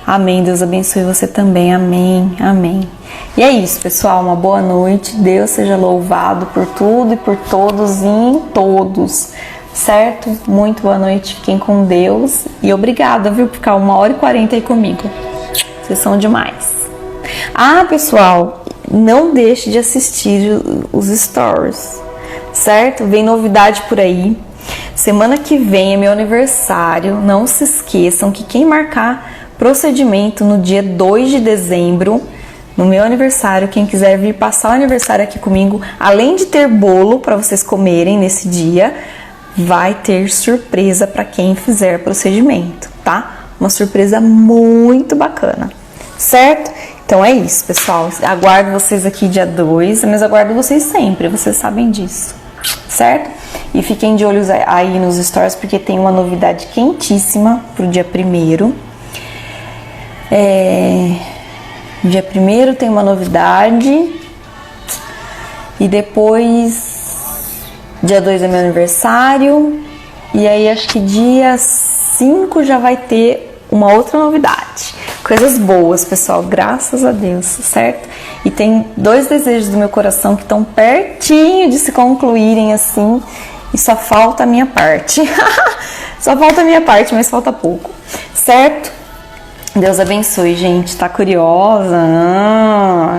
Amém. Deus abençoe você também. Amém. Amém. E é isso, pessoal. Uma boa noite. Deus seja louvado por tudo e por todos e em todos. Certo? Muito boa noite. Fiquem com Deus. E obrigada, viu, por ficar 1h40 aí comigo. Vocês são demais. Ah, pessoal, não deixe de assistir os stories. Certo? Vem novidade por aí. Semana que vem é meu aniversário. Não se esqueçam que quem marcar procedimento no dia 2 de dezembro, no meu aniversário, quem quiser vir passar o aniversário aqui comigo, além de ter bolo para vocês comerem nesse dia, vai ter surpresa para quem fizer procedimento, tá? Uma surpresa muito bacana, certo? Então é isso, pessoal. Aguardo vocês aqui dia 2, mas aguardo vocês sempre, vocês sabem disso, certo? E fiquem de olhos aí nos stories, porque tem uma novidade quentíssima pro dia 1º. Dia 1º tem uma novidade. E depois, dia 2 é meu aniversário. E aí acho que dia 5 já vai ter uma outra novidade. Coisas boas, pessoal, graças a Deus, certo? E tem 2 desejos do meu coração que estão pertinho de se concluírem assim. E só falta a minha parte. Só falta a minha parte, mas falta pouco, certo? Deus abençoe, gente. Tá curiosa?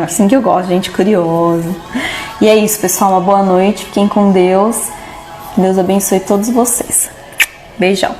Assim que eu gosto, gente curiosa. E é isso, pessoal. Uma boa noite. Fiquem com Deus. Deus abençoe todos vocês. Beijão.